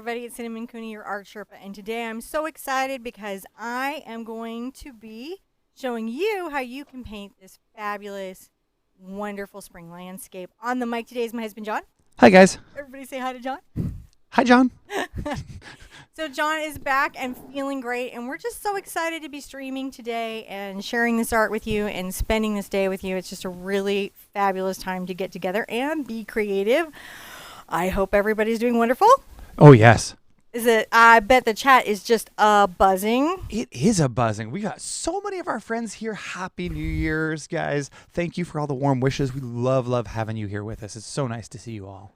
everybody. It's Cinnamon Cooney, your art Sherpa, and today I'm so excited because I am going to be showing you how you can paint this fabulous, wonderful spring landscape. On the mic today is my husband, John. Hi, guys. Everybody say hi to John. Hi, John. So John is back and feeling great, and we're just so excited to be streaming today and sharing this art with you and spending this day with you. It's just a really fabulous time to get together and be creative. I hope everybody's doing wonderful. Oh, yes. I bet the chat is just buzzing. It is a buzzing. We got so many of our friends here. Happy New Year's, guys. Thank you for all the warm wishes. We love having you here with us. It's so nice to see you all.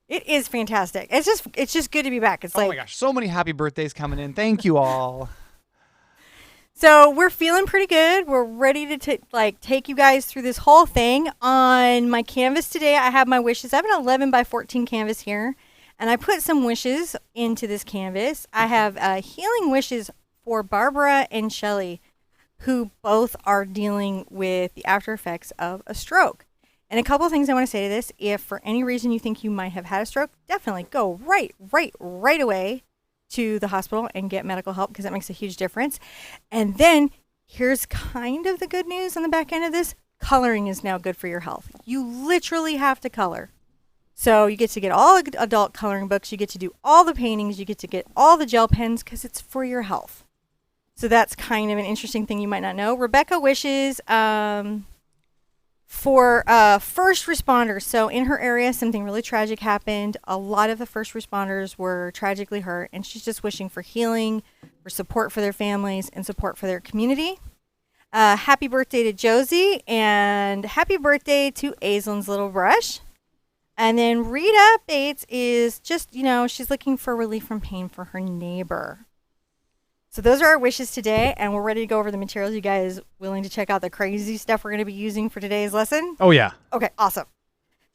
It is fantastic. It's just good to be back. It's oh my gosh, so many happy birthdays coming in. Thank you all. So we're feeling pretty good. We're ready to take you guys through this whole thing. On my canvas today, I have my wishes. I have an 11 by 14 canvas here, and I put some wishes into this canvas. I have healing wishes for Barbara and Shelley, who both are dealing with the after effects of a stroke. And a couple of things I want to say to this. If for any reason you think you might have had a stroke, definitely go right away to the hospital and get medical help, because that makes a huge difference. And then here's kind of the good news on the back end of this. Coloring is now good for your health. You literally have to color. So you get to get all adult coloring books. You get to do all the paintings. You get to get all the gel pens because it's for your health. So that's kind of an interesting thing you might not know. Rebecca wishes for first responders. So in her area, something really tragic happened. A lot of the first responders were tragically hurt, and she's just wishing for healing, for support for their families, and support for their community. Happy birthday to Josie, and happy birthday to Aislenn's little brush. And then Rita Bates is just, she's looking for relief from pain for her neighbor. So those are our wishes today, and we're ready to go over the materials. You guys willing to check out the crazy stuff we're going to be using for today's lesson? Oh, yeah. Okay, awesome.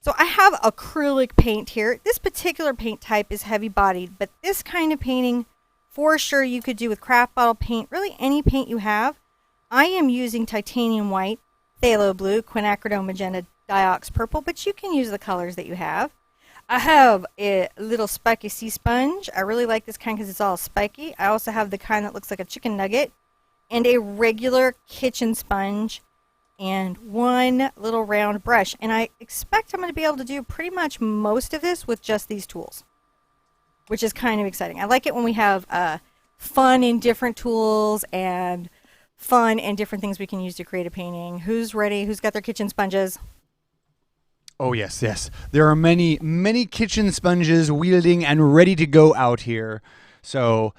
So I have acrylic paint here. This particular paint type is heavy-bodied, but this kind of painting, for sure, you could do with craft bottle paint, really any paint you have. I am using titanium white, phthalo blue, quinacridone magenta, diox purple, but you can use the colors that you have. I have a little spiky sea sponge. I really like this kind because it's all spiky. I also have the kind that looks like a chicken nugget, and a regular kitchen sponge, and one little round brush. And I expect I'm going to be able to do pretty much most of this with just these tools, which is kind of exciting. I like it when we have fun and different tools and fun and different things we can use to create a painting. Who's ready? Who's got their kitchen sponges? Oh, yes. There are many kitchen sponges wielding and ready to go out here. So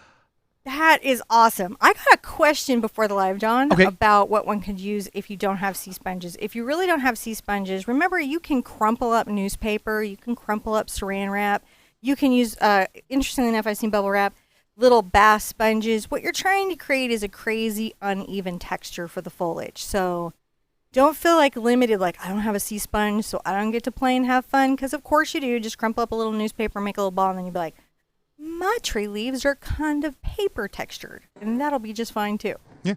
that is awesome. I got a question before the live, John, okay, about what one could use if you don't have sea sponges. If you really don't have sea sponges, remember you can crumple up newspaper, you can crumple up saran wrap, you can use, interestingly enough, I've seen bubble wrap, little bath sponges. What you're trying to create is a crazy uneven texture for the foliage. So don't feel limited, I don't have a sea sponge, so I don't get to play and have fun, because of course you do. Just crumple up a little newspaper, make a little ball, and then you'll be like, my tree leaves are kind of paper textured, and that'll be just fine too. Yeah.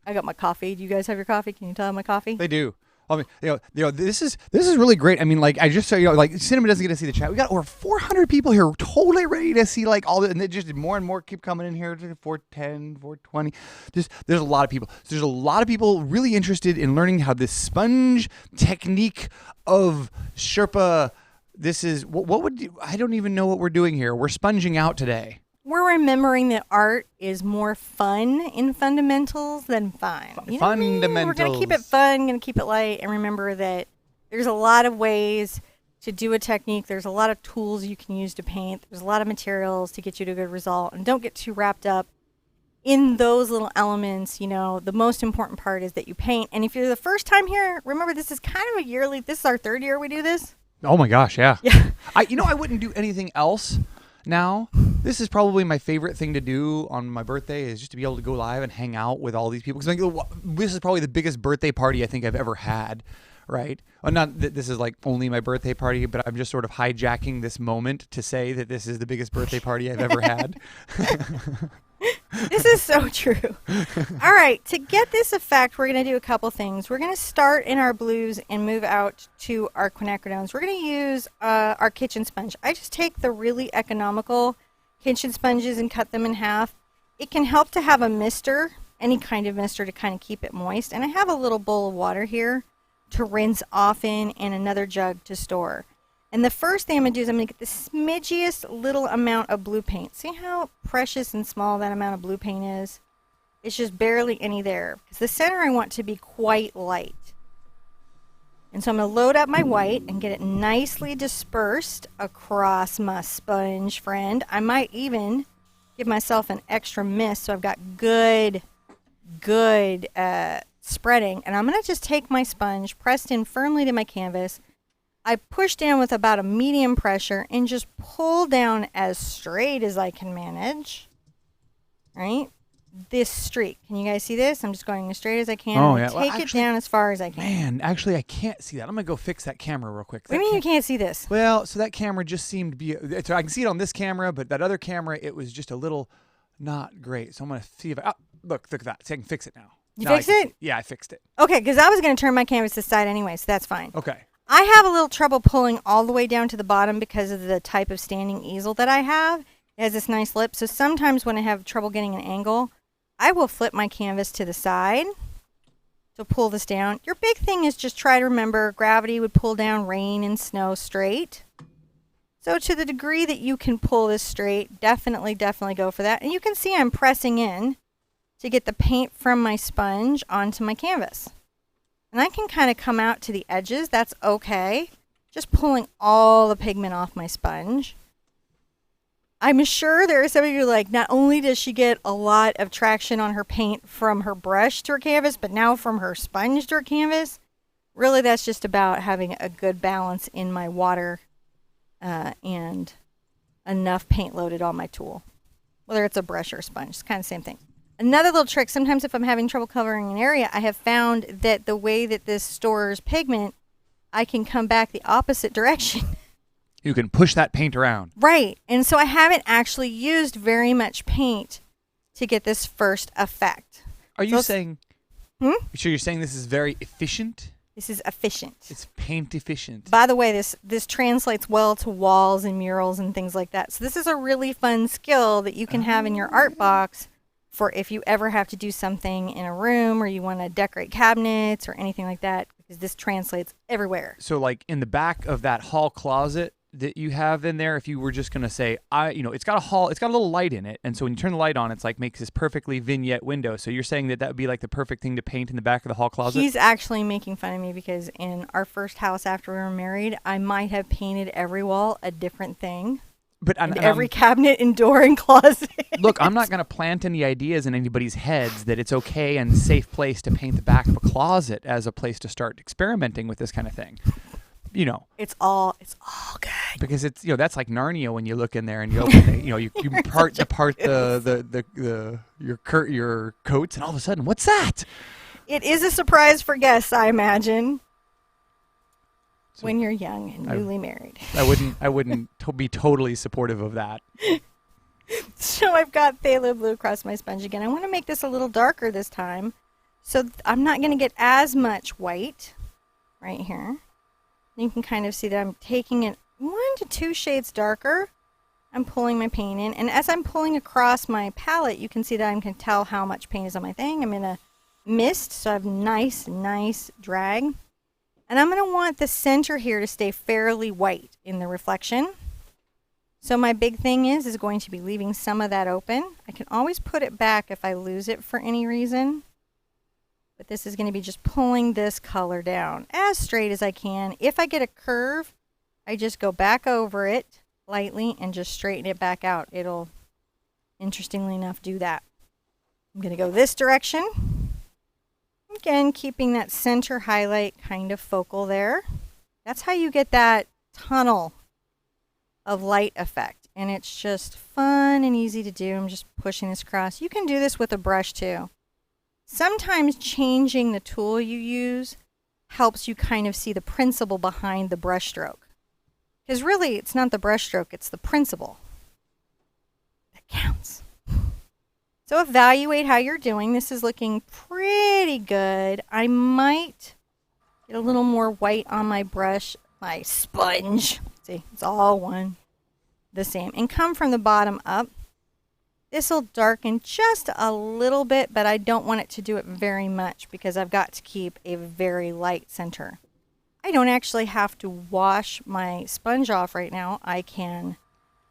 I got my coffee. Do you guys have your coffee? Can you tell my coffee? They do. I mean, this is really great. I mean, I just so Cinnamon doesn't get to see the chat. We got over 400 people here, totally ready to see all the, and they just more and more keep coming in here. 410, 420. There's a lot of people. So there's a lot of people really interested in learning how this sponge technique of Sherpa. This is I don't even know what we're doing here. We're sponging out today. We're remembering that art is more fun in fundamentals than fun. Fundamentals. What I mean? We're going to keep it fun, going to keep it light, and remember that there's a lot of ways to do a technique. There's a lot of tools you can use to paint. There's a lot of materials to get you to a good result. And don't get too wrapped up in those little elements. The most important part is that you paint. And if you're the first time here, remember this is kind of a yearly, this is our third year we do this. Oh my gosh, yeah. Yeah. I wouldn't do anything else now. This is probably my favorite thing to do on my birthday, is just to be able to go live and hang out with all these people. Because this is probably the biggest birthday party I think I've ever had, right? Well, not that this is only my birthday party, but I'm just sort of hijacking this moment to say that this is the biggest birthday party I've ever had. This is so true. All right, to get this effect, we're going to do a couple things. We're going to start in our blues and move out to our quinacridones. We're going to use our kitchen sponge. I just take the really economical kitchen sponges and cut them in half. It can help to have a mister, any kind of mister, to kind of keep it moist. And I have a little bowl of water here to rinse off in and another jug to store. And the first thing I'm going to do is I'm going to get the smidgiest little amount of blue paint. See how precious and small that amount of blue paint is? It's just barely any there. Because the center I want to be quite light. And so I'm going to load up my white and get it nicely dispersed across my sponge friend. I might even give myself an extra mist so I've got good spreading. And I'm going to just take my sponge pressed in firmly to my canvas. I push down with about a medium pressure and just pull down as straight as I can manage. Right? This streak. Can you guys see this? I'm just going as straight as I can. Oh, yeah. Take it down as far as I can. Man, actually, I can't see that. I'm going to go fix that camera real quick. What do you mean you can't see this? Well, so that camera just seemed to be... So I can see it on this camera, but that other camera, it was just a little not great. So I'm going to see if I... Oh, look at that. See, I can fix it now. You fix it? Yeah, I fixed it. Okay, because I was going to turn my canvas this side anyway, so that's fine. Okay. I have a little trouble pulling all the way down to the bottom because of the type of standing easel that I have. It has this nice lip, so sometimes when I have trouble getting an angle, I will flip my canvas to the side to pull this down. Your big thing is just try to remember gravity would pull down rain and snow straight. So to the degree that you can pull this straight, definitely go for that. And you can see I'm pressing in to get the paint from my sponge onto my canvas. And I can kind of come out to the edges. That's okay. Just pulling all the pigment off my sponge. I'm sure there are some of you like, not only does she get a lot of traction on her paint from her brush to her canvas, but now from her sponge to her canvas. Really, that's just about having a good balance in my water and enough paint loaded on my tool. Whether it's a brush or a sponge, it's kind of the same thing. Another little trick, sometimes if I'm having trouble covering an area, I have found that the way that this stores pigment, I can come back the opposite direction. You can push that paint around. Right. And so I haven't actually used very much paint to get this first effect. Are you saying... So you're saying this is very efficient? This is efficient. It's paint efficient. By the way, this translates well to walls and murals and things like that. So this is a really fun skill that you can have in your art box for if you ever have to do something in a room or you want to decorate cabinets or anything like that, because this translates everywhere. So like in the back of that hall closet that you have in there, if you were just going to say, it's got a little light in it. And so when you turn the light on, it's like makes this perfectly vignette window. So you're saying that would be like the perfect thing to paint in the back of the hall closet? He's actually making fun of me because in our first house after we were married, I might have painted every wall a different thing. But every cabinet and door and closet. Look, I'm not going to plant any ideas in anybody's heads that it's okay and safe place to paint the back of a closet as a place to start experimenting with this kind of thing. You know, it's all good because it's that's like Narnia when you look in there and you open it, you part your coats and all of a sudden what's that? It is a surprise for guests, I imagine. So when you're young and newly married. I wouldn't be totally supportive of that. So I've got phthalo blue across my sponge again. I want to make this a little darker this time. So I'm not going to get as much white right here. You can kind of see that I'm taking it 1 to 2 shades darker. I'm pulling my paint in. And as I'm pulling across my palette, you can see that I can tell how much paint is on my thing. I'm in a mist, so I have nice drag. And I'm going to want the center here to stay fairly white in the reflection. So my big thing is going to be leaving some of that open. I can always put it back if I lose it for any reason. But this is going to be just pulling this color down as straight as I can. If I get a curve, I just go back over it lightly and just straighten it back out. It'll, interestingly enough, do that. I'm going to go this direction. Again, keeping that center highlight kind of focal there. That's how you get that tunnel of light effect. And it's just fun and easy to do. I'm just pushing this across. You can do this with a brush too. Sometimes changing the tool you use helps you kind of see the principle behind the brush stroke. Because really, it's not the brush stroke, it's the principle that counts. So evaluate how you're doing. This is looking pretty good. I might get a little more white on my brush, my sponge. See, it's all the same. And come from the bottom up. This will darken just a little bit, but I don't want it to do it very much because I've got to keep a very light center. I don't actually have to wash my sponge off right now. I can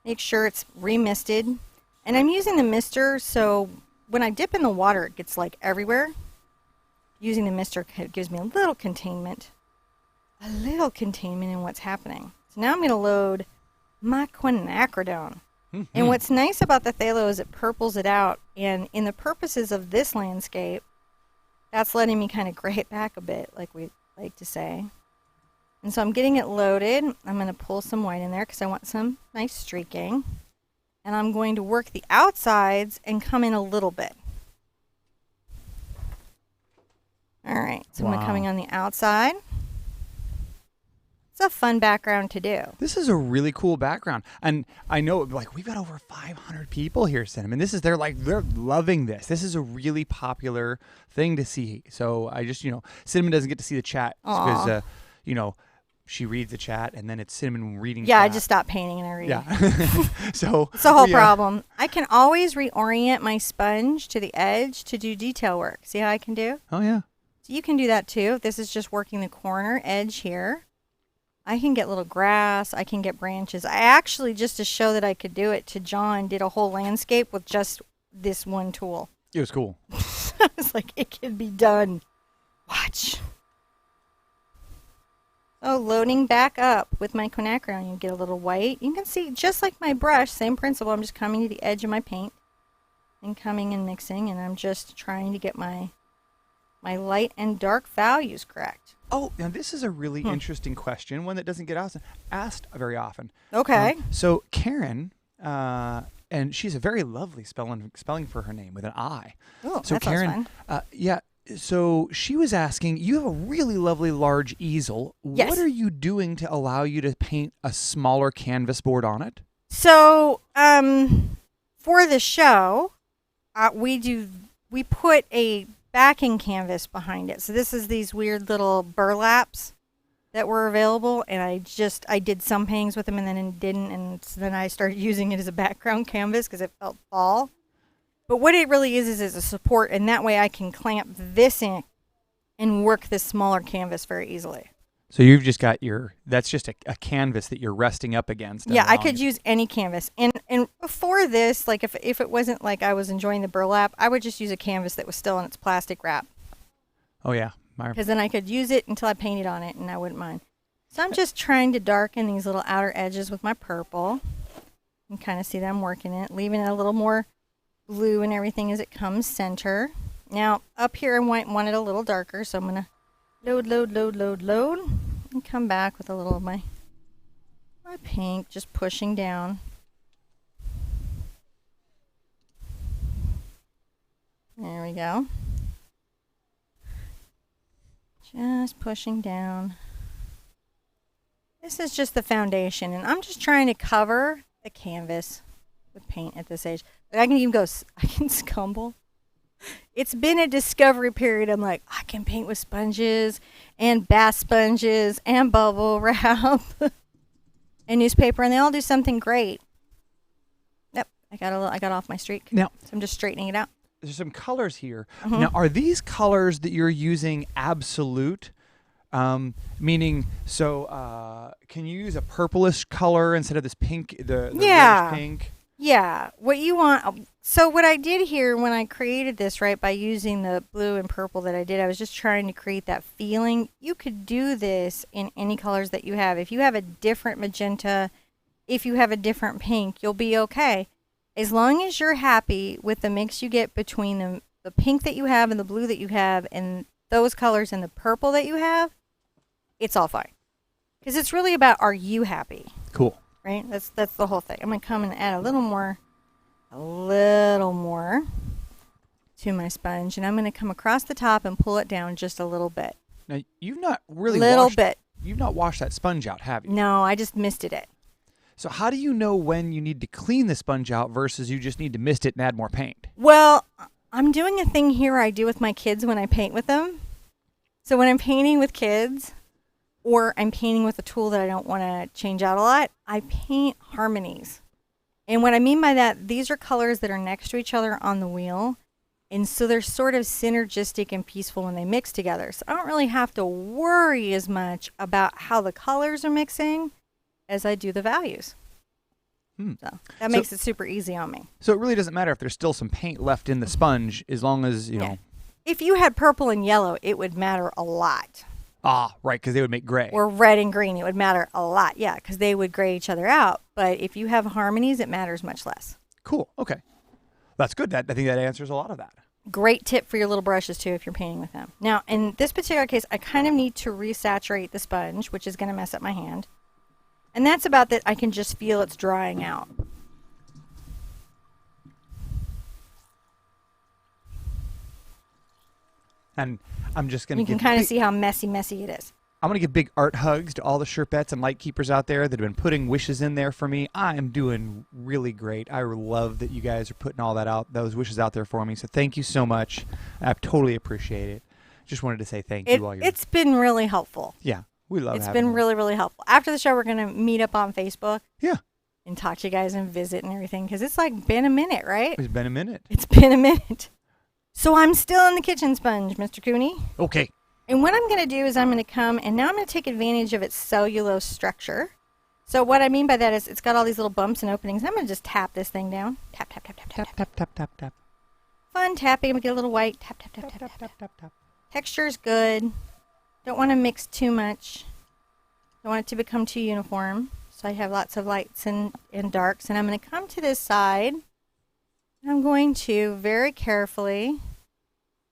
make sure it's remisted. And I'm using the mister, so when I dip in the water, it gets like everywhere. Using the mister gives me a little containment in what's happening. So now I'm going to load my quinacridone. Mm-hmm. And what's nice about the phthalo is it purples it out. And in the purposes of this landscape, that's letting me kind of gray it back a bit, like we like to say. And so I'm getting it loaded. I'm going to pull some white in there because I want some nice streaking. And I'm going to work the outsides and come in a little bit. All right, so I'm coming on the outside. It's a fun background to do. This is a really cool background. And I know, like, we've got over 500 people here, Cinnamon. They're loving this. This is a really popular thing to see. So I just, Cinnamon doesn't get to see the chat because, she reads the chat and then it's Cinnamon reading Yeah, chat. I just stopped painting and I read. Yeah. So it's a whole problem. I can always reorient my sponge to the edge to do detail work. See how I can do? Oh, yeah. So you can do that too. This is just working the corner edge here. I can get little grass. I can get branches. I actually, just to show that I could do it to John, did a whole landscape with just this one tool. It was cool. I was like, it can be done. Watch. So loading back up with my quinacridone, you get a little white. You can see, just like my brush, same principle. I'm just coming to the edge of my paint and coming and mixing, and I'm just trying to get my light and dark values correct. Oh, now this is a really interesting question, one that doesn't get asked very often. Okay. So Karen, and she's a very lovely spelling for her name with an I. Oh, so that Karen, sounds fun. yeah. So she was asking, you have a really lovely large easel. Yes. What are you doing to allow you to paint a smaller canvas board on it? So, for the show, we put a backing canvas behind it. So this is these weird little burlaps that were available, and I did some paintings with them and then didn't, and so then I started using it as a background canvas because it felt fall. But what it really is a support, and that way I can clamp this in and work this smaller canvas very easily. So you've just got that's just a canvas that you're resting up against. Yeah, I could use any canvas. And before this, like if it wasn't like I was enjoying the burlap, I would just use a canvas that was still in its plastic wrap. Oh, yeah. Because then I could use it until I painted on it, and I wouldn't mind. So I'm just trying to darken these little outer edges with my purple. You can kind of see that I'm working it, leaving it a little more blue and everything as it comes center. Now, up here I want it a little darker, so I'm going to load, and come back with a little of my pink, just pushing down. There we go. Just pushing down. This is just the foundation, and I'm just trying to cover the canvas with paint at this age. I can scumble. It's been a discovery period. I'm like, I can paint with sponges and bath sponges and bubble wrap and newspaper, and they all do something great. Yep, I got off my streak. Now, so I'm just straightening it out. There's some colors here. Mm-hmm. Now, are these colors that you're using absolute? Meaning, so can you use a purplish color instead of this pink, the reddish pink? Yeah, what you want. So what I did here when I created this, right, by using the blue and purple that I did, I was just trying to create that feeling. You could do this in any colors that you have. If you have a different magenta, if you have a different pink, you'll be okay. As long as you're happy with the mix you get between the pink that you have and the blue that you have and those colors and the purple that you have, it's all fine. Because it's really about, are you happy? Cool. Right? That's the whole thing. I'm going to come and add a little more to my sponge, and I'm going to come across the top and pull it down just a little bit. Now, you've not really You've not washed that sponge out, have you? No, I just misted it. So how do you know when you need to clean the sponge out versus you just need to mist it and add more paint? Well, I'm doing a thing here I do with my kids when I paint with them. So when I'm painting with kids, or I'm painting with a tool that I don't want to change out a lot, I paint harmonies. And what I mean by that, these are colors that are next to each other on the wheel. And so they're sort of synergistic and peaceful when they mix together. So I don't really have to worry as much about how the colors are mixing as I do the values. So that makes it super easy on me. So it really doesn't matter if there's still some paint left in the sponge as long as, you know. If you had purple and yellow, it would matter a lot. Ah, right, because they would make gray. Or red and green, it would matter a lot. Yeah, because they would gray each other out. But if you have harmonies, it matters much less. Cool. Okay. That's good. I think that answers a lot of that. Great tip for your little brushes, too, if you're painting with them. Now, in this particular case, I kind of need to resaturate the sponge, which is going to mess up my hand. And that's about that I can just feel it's drying out. And I'm just going to You can kind of see how messy it is. I'm going to give big art hugs to all the Sherpettes and light keepers out there that have been putting wishes in there for me. I am doing really great. I love that you guys are putting all that out, those wishes out there for me. So thank you so much. I totally appreciate it. Just wanted to say thank you while you're... It's been really helpful. Yeah, we love it. It's been really, really helpful. After the show, we're going to meet up on Facebook. Yeah. And talk to you guys and visit and everything. Because it's like been a minute, right? It's been a minute. It's been a minute. So I'm still in the kitchen sponge, Mr. Cooney. Okay. And what I'm going to do is I'm going to come, and now I'm going to take advantage of its cellulose structure. So what I mean by that is it's got all these little bumps and openings. I'm going to just tap this thing down. Tap, tap, tap, tap, tap, tap, tap, tap, tap. Fun tapping. I'm going to get a little white. Tap, tap, tap, tap, tap, tap, tap, tap. Texture's good. Don't want to mix too much. Don't want it to become too uniform. So I have lots of lights and darks. And I'm going to come to this side. And I'm going to very carefully...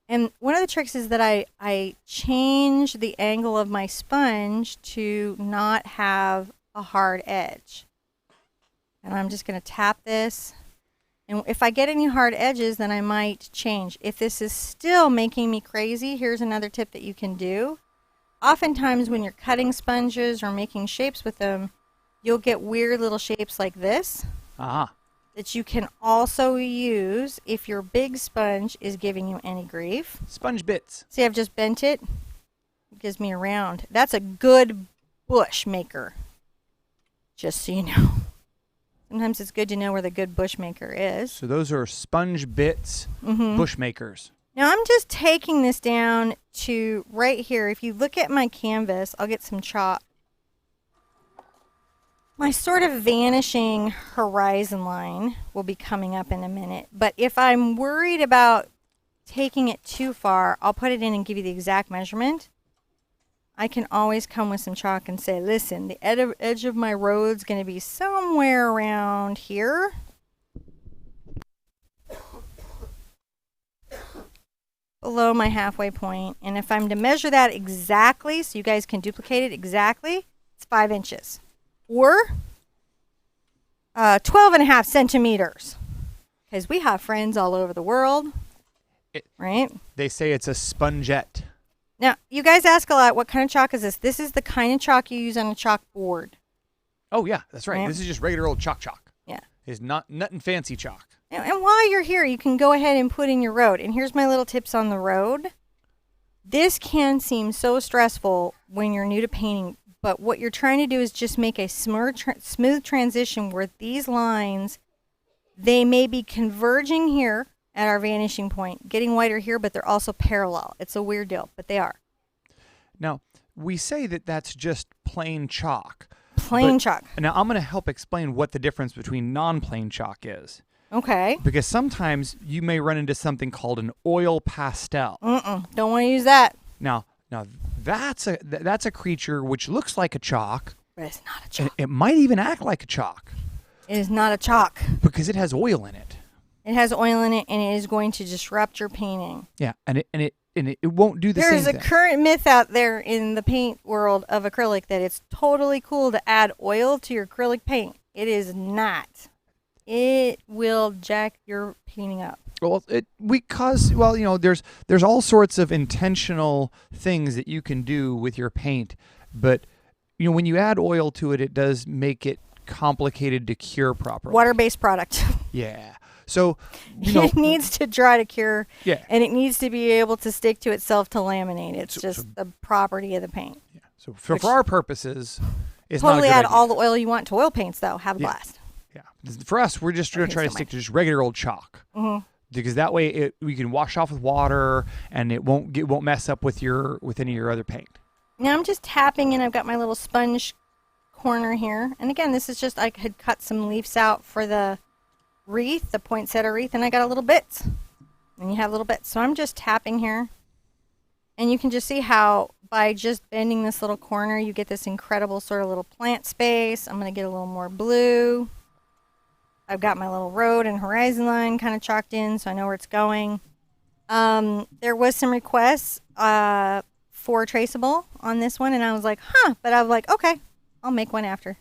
And one of the tricks is that I change the angle of my sponge to not have a hard edge. And I'm just going to tap this. And if I get any hard edges, then I might change. If this is still making me crazy, here's another tip that you can do. Oftentimes when you're cutting sponges or making shapes with them, you'll get weird little shapes like this. That you can also use if your big sponge is giving you any grief. Sponge bits. See, I've just bent it. It gives me a round. That's a good bush maker. Just so you know. Sometimes it's good to know where the good bush maker is. So those are sponge bits, bush makers. Now I'm just taking this down to right here. If you look at my canvas, I'll get some chalk. My sort of vanishing horizon line will be coming up in a minute. But if I'm worried about taking it too far, I'll put it in and give you the exact measurement. I can always come with some chalk and say, listen, the edge of my road's going to be somewhere around here. Below my halfway point. And if I'm to measure that exactly, so you guys can duplicate it exactly, it's 5 inches. Or 12.5 centimeters. Because we have friends all over the world. Right? They say it's a spongette. Now, you guys ask a lot, what kind of chalk is this? This is the kind of chalk you use on a chalkboard. Oh, yeah, that's right. Right. This is just regular old chalk. Yeah. It's not nothing fancy chalk. And while you're here, you can go ahead and put in your road. And here's my little tips on the road. This can seem so stressful when you're new to painting. But what you're trying to do is just make a smooth transition where these lines, they may be converging here at our vanishing point, getting whiter here, but they're also parallel. It's a weird deal, but they are. Now, we say that that's just plain chalk. Plain chalk. Now, I'm going to help explain what the difference between non-plain chalk is. Okay. Because sometimes you may run into something called an oil pastel. Don't want to use that. Now that's a creature which looks like a chalk. But it's not a chalk. It might even act like a chalk. It is not a chalk. Because it has oil in it. It has oil in it, and it is going to disrupt your painting. Yeah, and it won't do the same thing. There's a current myth out there in the paint world of acrylic that it's totally cool to add oil to your acrylic paint. It is not. It will jack your painting up. Well, there's all sorts of intentional things that you can do with your paint, but when you add oil to it, it does make it complicated to cure properly. Water-based product. Yeah. So it needs to dry to cure. Yeah. And it needs to be able to stick to itself to laminate. It's just the property of the paint. Yeah. So for our purposes, it's totally not a good add idea. all the oil you want to oil paints, though. Have a blast. Yeah. For us, we're just going to try to stick to just regular old chalk. Because that way we can wash off with water and it won't mess up with any of your other paint. Now I'm just tapping and I've got my little sponge corner here. And again, this is just, I had cut some leaves out for the wreath, the poinsettia wreath, and I got a little bits. And you have little bits. So I'm just tapping here. And you can just see how by just bending this little corner, you get this incredible sort of little plant space. I'm going to get a little more blue. I've got my little road and horizon line kind of chalked in, so I know where it's going. There was some requests for traceable on this one, and I was like, but I was like, okay, I'll make one after.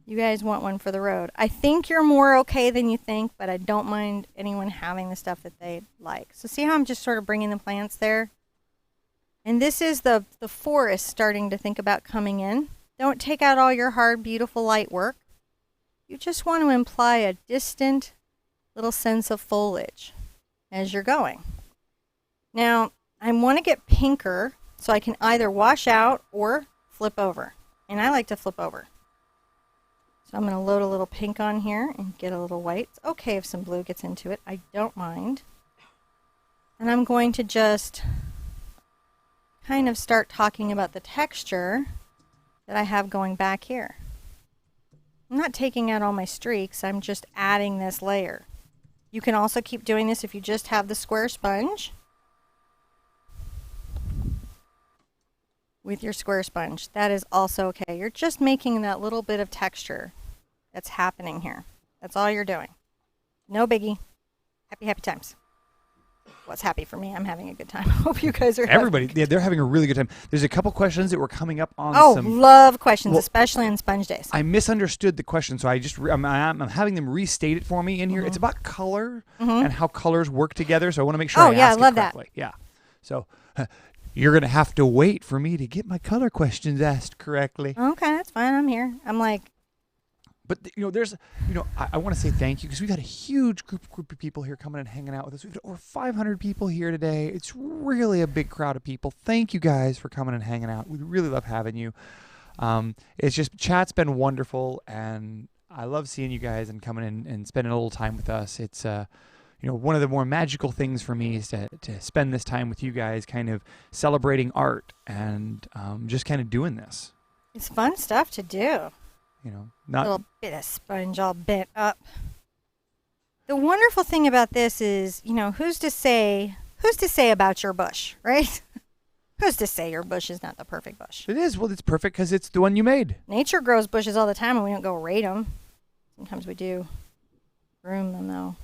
You guys want one for the road. I think you're more okay than you think, but I don't mind anyone having the stuff that they like. So see how I'm just sort of bringing the plants there? And this is the forest starting to think about coming in. Don't take out all your hard, beautiful light work. You just want to imply a distant little sense of foliage as you're going. Now, I want to get pinker so I can either wash out or flip over. And I like to flip over. So I'm going to load a little pink on here and get a little white. It's okay if some blue gets into it. I don't mind. And I'm going to just kind of start talking about the texture that I have going back here. I'm not taking out all my streaks, I'm just adding this layer. You can also keep doing this if you just have the square sponge. With your square sponge, that is also okay. You're just making that little bit of texture that's happening here. That's all you're doing. No biggie. Happy, happy times. What's happy for me? I'm having a good time. I hope you guys are. Everybody, they're having a really good time. There's a couple questions that were coming up on. Love questions, especially on sponge days. I misunderstood the question, so I'm having them restate it for me in here. It's about color and how colors work together. So I want to make sure. I love that. Yeah. So you're gonna have to wait for me to get my color questions asked correctly. Okay, that's fine. I'm here. I'm like. But I want to say thank you because we've got a huge group of people here coming and hanging out with us. We've got over 500 people here today. It's really a big crowd of people. Thank you guys for coming and hanging out. We really love having you. It's just chat's been wonderful, and I love seeing you guys and coming in and spending a little time with us. It's one of the more magical things for me is to spend this time with you guys, kind of celebrating art and just kind of doing this. It's fun stuff to do. Not a little bit of sponge all bent up. The wonderful thing about this is, who's to say about your bush, right? Who's to say your bush is not the perfect bush? It is. Well, it's perfect because it's the one you made. Nature grows bushes all the time, and we don't go rate them. Sometimes we do groom them, though.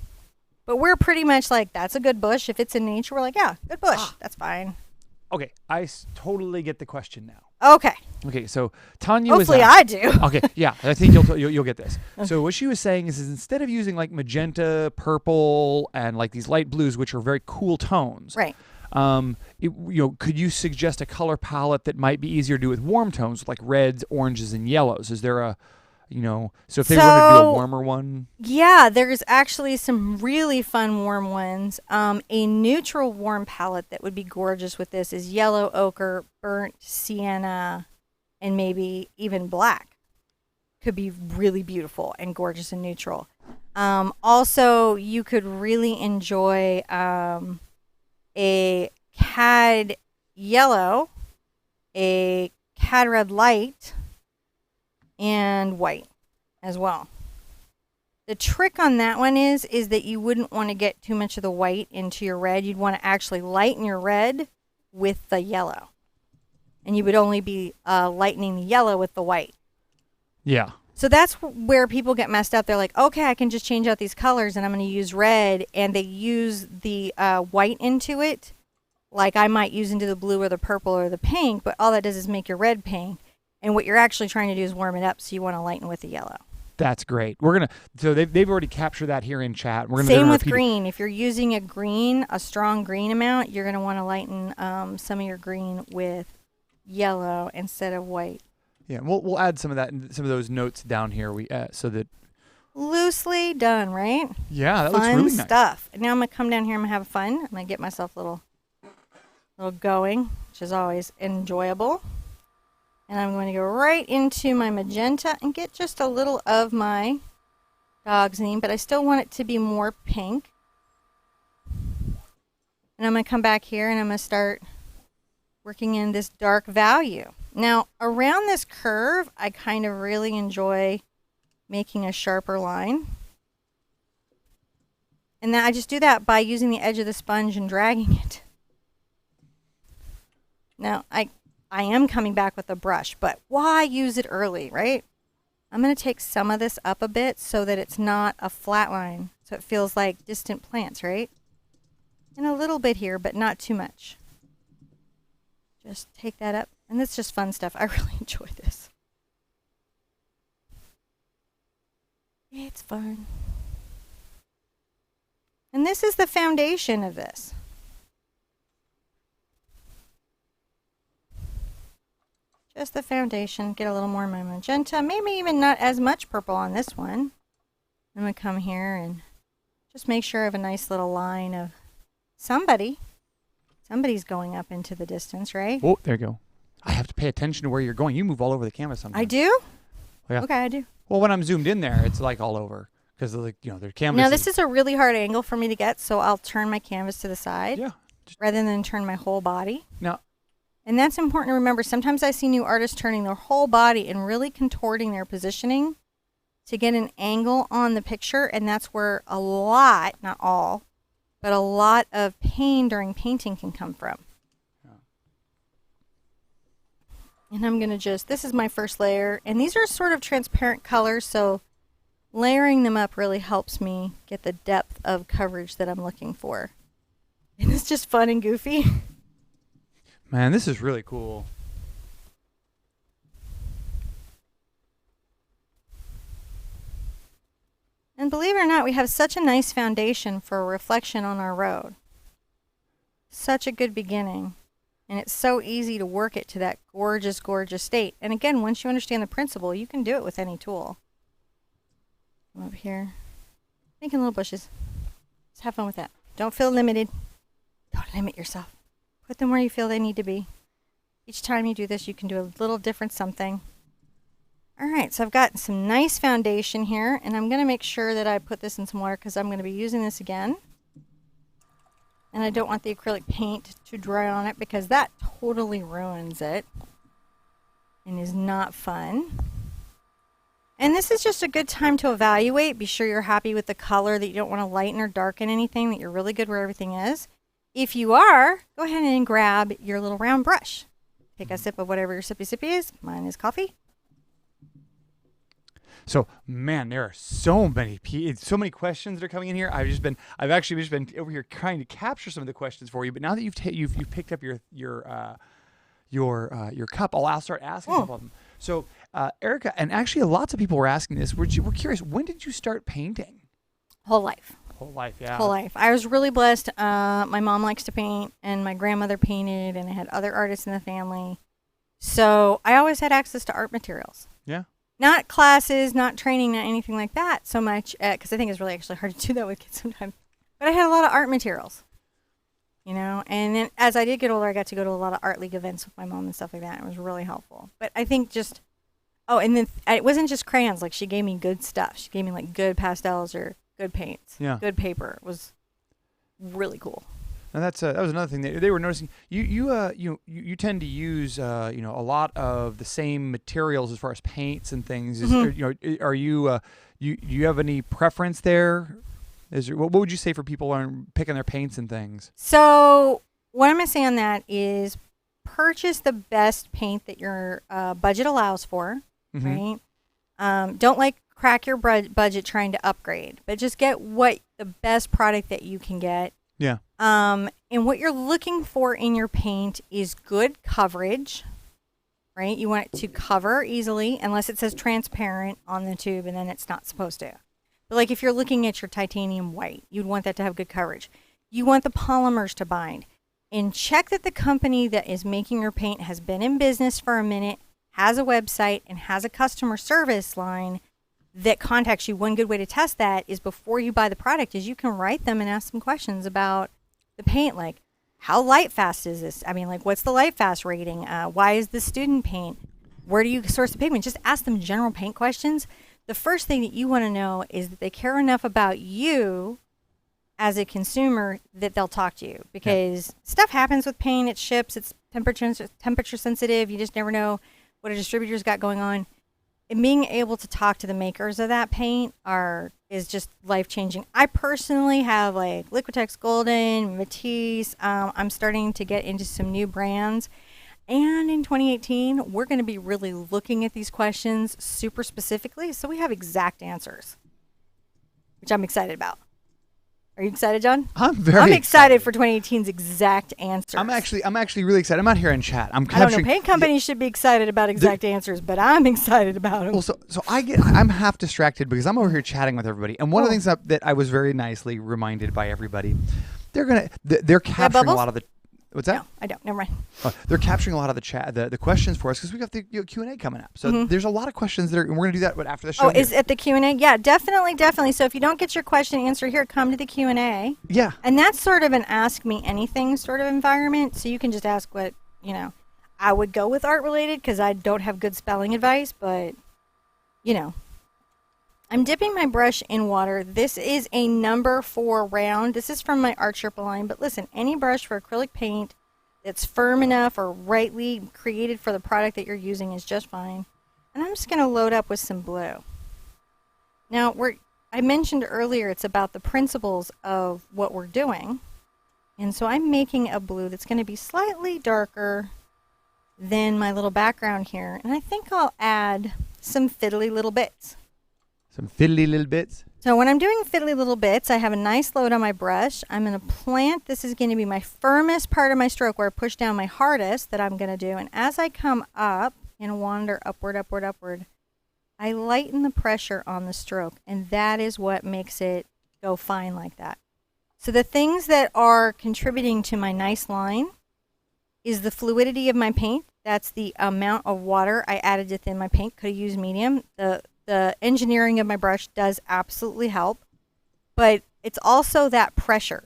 But we're pretty much like, that's a good bush. If it's in nature, we're like, yeah, good bush. That's fine. Okay, I totally get the question now. Okay, so Tanya hopefully I do. Okay, yeah, I think you'll get this. Okay. So what she was saying is instead of using like magenta, purple, and like these light blues, which are very cool tones, right? Could you suggest a color palette that might be easier to do with warm tones, like reds, oranges, and yellows? Is there a so if they wanted to do a warmer one? Yeah, there's actually some really fun warm ones. A neutral warm palette that would be gorgeous with this is yellow ochre, burnt sienna, and maybe even black. Could be really beautiful and gorgeous and neutral. Also, you could really enjoy a cad yellow, a cad red light, and white as well. The trick on that one is that you wouldn't want to get too much of the white into your red. You'd want to actually lighten your red with the yellow. And you would only be lightening the yellow with the white. Yeah. So that's where people get messed up. They're like, okay, I can just change out these colors and I'm going to use red. And they use the white into it, like I might use into the blue or the purple or the pink. But all that does is make your red pink. And what you're actually trying to do is warm it up, so you want to lighten with the yellow. That's great. So they've already captured that here in chat. Same with green. If you're using a strong green amount, you're going to want to lighten some of your green with yellow instead of white. Yeah, we'll add some of those notes down here. So that loosely done, right? Yeah, that fun looks really nice. Stuff. And now I'm gonna come down here and have fun. I'm gonna get myself a little going, which is always enjoyable. And I'm going to go right into my magenta and get just a little of my dog's name, but I still want it to be more pink. And I'm going to come back here and I'm going to start working in this dark value. Now, around this curve, I kind of really enjoy making a sharper line. And then I just do that by using the edge of the sponge and dragging it. Now, I am coming back with a brush, but why use it early, right? I'm going to take some of this up a bit so that it's not a flat line. So it feels like distant plants, right? And a little bit here, but not too much. Just take that up. And it's just fun stuff. I really enjoy this. It's fun. And this is the foundation of this. Just the foundation. Get a little more of my magenta. Maybe even not as much purple on this one. I'm going to come here and just make sure I have a nice little line of somebody's going up into the distance, right? Oh, there you go. I have to pay attention to where you're going. You move all over the canvas sometimes. I do? Yeah. Okay, I do. Well, when I'm zoomed in there, it's like all over because their canvas. Now this is a really hard angle for me to get, so I'll turn my canvas to the side rather than turn my whole body. Now, and that's important to remember. Sometimes I see new artists turning their whole body and really contorting their positioning to get an angle on the picture, and that's where a lot, not all, but a lot of pain during painting can come from. And I'm going to just, this is my first layer, and these are sort of transparent colors, so layering them up really helps me get the depth of coverage that I'm looking for. And it's just fun and goofy. Man, this is really cool. And believe it or not, we have such a nice foundation for a reflection on our road. Such a good beginning. And it's so easy to work it to that gorgeous, gorgeous state. And again, once you understand the principle, you can do it with any tool. Come up here. Making little bushes. Just have fun with that. Don't feel limited. Don't limit yourself. Put them where you feel they need to be. Each time you do this, you can do a little different something. All right, so I've got some nice foundation here, and I'm going to make sure that I put this in some water because I'm going to be using this again. And I don't want the acrylic paint to dry on it because that totally ruins it and is not fun. And this is just a good time to evaluate. Be sure you're happy with the color, that you don't want to lighten or darken anything, that you're really good where everything is. If you are, go ahead and grab your little round brush. Take a sip of whatever your sippy is. Mine is coffee. So, man, there are so many questions that are coming in here. I've actually just been over here trying to capture some of the questions for you. But now that you've picked up your cup, I'll start asking some of them. So, Erica, and actually, lots of people were asking this. We're curious. When did you start painting? Whole life. Whole life, yeah. Whole life. I was really blessed. My mom likes to paint, and my grandmother painted, and I had other artists in the family. So I always had access to art materials. Yeah. Not classes, not training, not anything like that so much, because I think it's really actually hard to do that with kids sometimes. But I had a lot of art materials, you know. And then as I did get older, I got to go to a lot of art league events with my mom and stuff like that. It was really helpful. But I think and then it wasn't just crayons. Like, she gave me good stuff. She gave me like good pastels or good paints, good paper. It was really cool. And that was another thing they were noticing. You tend to use a lot of the same materials as far as paints and things. Are you you have any preference there? What would you say for people on picking their paints and things? So what I'm gonna say on that is purchase the best paint that your budget allows for. Right? Don't crack your budget trying to upgrade, but just get the best product that you can get. Yeah. And what you're looking for in your paint is good coverage, right? You want it to cover easily, unless it says transparent on the tube, and then it's not supposed to. But like if you're looking at your titanium white, you'd want that to have good coverage. You want the polymers to bind. And check that the company that is making your paint has been in business for a minute, has a website, and has a customer service line that contacts you. One good way to test that is before you buy the product is you can write them and ask some questions about the paint, like how light fast is this? I mean, like, what's the light fast rating? Why is this student paint? Where do you source the pigment? Just ask them general paint questions. The first thing that you want to know is that they care enough about you as a consumer that they'll talk to you, because stuff happens with paint. It ships. It's temperature sensitive. You just never know what a distributor's got going on. And being able to talk to the makers of that paint is just life changing. I personally have like Liquitex Golden, Matisse. I'm starting to get into some new brands. And in 2018, we're going to be really looking at these questions super specifically, so we have exact answers, which I'm excited about. Are you excited, John? I'm excited for 2018's exact answers. I'm actually really excited. I'm out here in chat. I don't know. Paint companies should be excited about exact answers, but I'm excited about them. Well, so I'm half distracted because I'm over here chatting with everybody, and one of the things that I was very nicely reminded by everybody, they're capturing a lot of the. What's that? No, I don't. Never mind. They're capturing a lot of the chat, the questions for us, because we got the Q&A coming up. So there's a lot of questions and we're going to do that after the show. Oh, is it the Q&A? Yeah, definitely. So if you don't get your question answered here, come to the Q&A. Yeah. And that's sort of an ask me anything sort of environment. So you can just ask what, I would go with art related because I don't have good spelling advice, but, I'm dipping my brush in water. This is a number 4 round. This is from my TheArtSherpa line. But listen, any brush for acrylic paint that's firm enough or rightly created for the product that you're using is just fine. And I'm just going to load up with some blue. Now, I mentioned earlier it's about the principles of what we're doing. And so I'm making a blue that's going to be slightly darker than my little background here. And I think I'll add some fiddly little bits. Some fiddly little bits. So when I'm doing fiddly little bits, I have a nice load on my brush. I'm going to plant. This is going to be my firmest part of my stroke where I push down my hardest that I'm going to do. And as I come up and wander upward, I lighten the pressure on the stroke. And that is what makes it go fine like that. So the things that are contributing to my nice line is the fluidity of my paint. That's the amount of water I added within my paint. Could have used medium. The engineering of my brush does absolutely help, but it's also that pressure.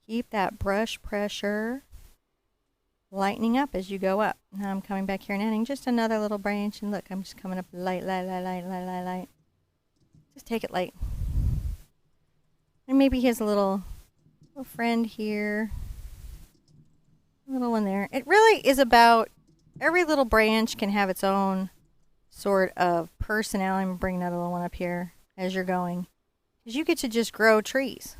Keep that brush pressure lightening up as you go up. Now I'm coming back here and adding just another little branch, and look, I'm just coming up light. Just take it light. And maybe he has a little friend here, a little one there. It really is about every little branch can have its own sort of personality. I'm going to bring that little one up here as you're going. Because you get to just grow trees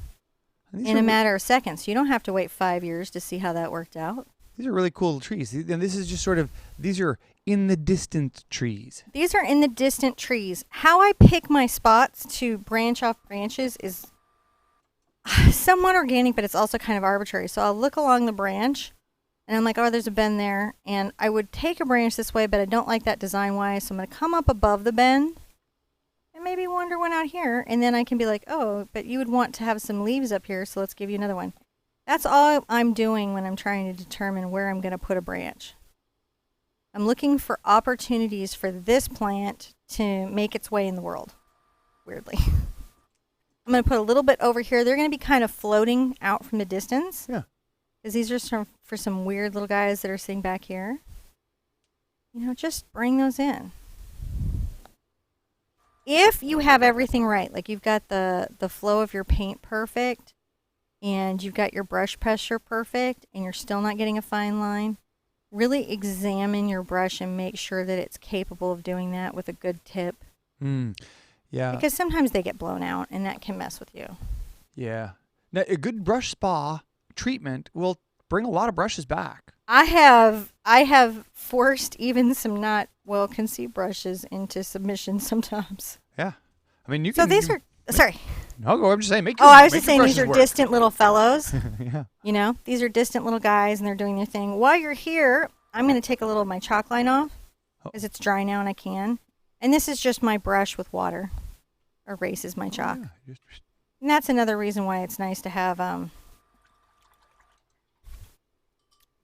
in a matter of seconds. You don't have to wait 5 years to see how that worked out. These are really cool trees. And this is just these are in the distant trees. These are in the distant trees. How I pick my spots to branch off branches is somewhat organic, but it's also kind of arbitrary. So I'll look along the branch. And I'm like, oh, there's a bend there. And I would take a branch this way, but I don't like that design-wise. So I'm going to come up above the bend and maybe wander one out here. And then I can be like, oh, but you would want to have some leaves up here, so let's give you another one. That's all I'm doing when I'm trying to determine where I'm going to put a branch. I'm looking for opportunities for this plant to make its way in the world, weirdly. I'm going to put a little bit over here. They're going to be kind of floating out from the distance. Yeah. Because these are for some weird little guys that are sitting back here. Just bring those in. If you have everything right, like you've got the flow of your paint perfect, and you've got your brush pressure perfect, and you're still not getting a fine line, really examine your brush and make sure that it's capable of doing that with a good tip. Yeah. Because sometimes they get blown out, and that can mess with you. Yeah. Now, a good brush spa treatment will bring a lot of brushes back. I have forced even some not well conceived brushes into submission sometimes. Yeah, I mean you can. So these are sorry. No, I'm just saying. I was just saying these are distant little fellows. Yeah. These are distant little guys, and they're doing their thing. While you're here, I'm going to take a little of my chalk line off because it's dry now and I can. And this is just my brush with water, erases my chalk. Yeah. And that's another reason why it's nice to have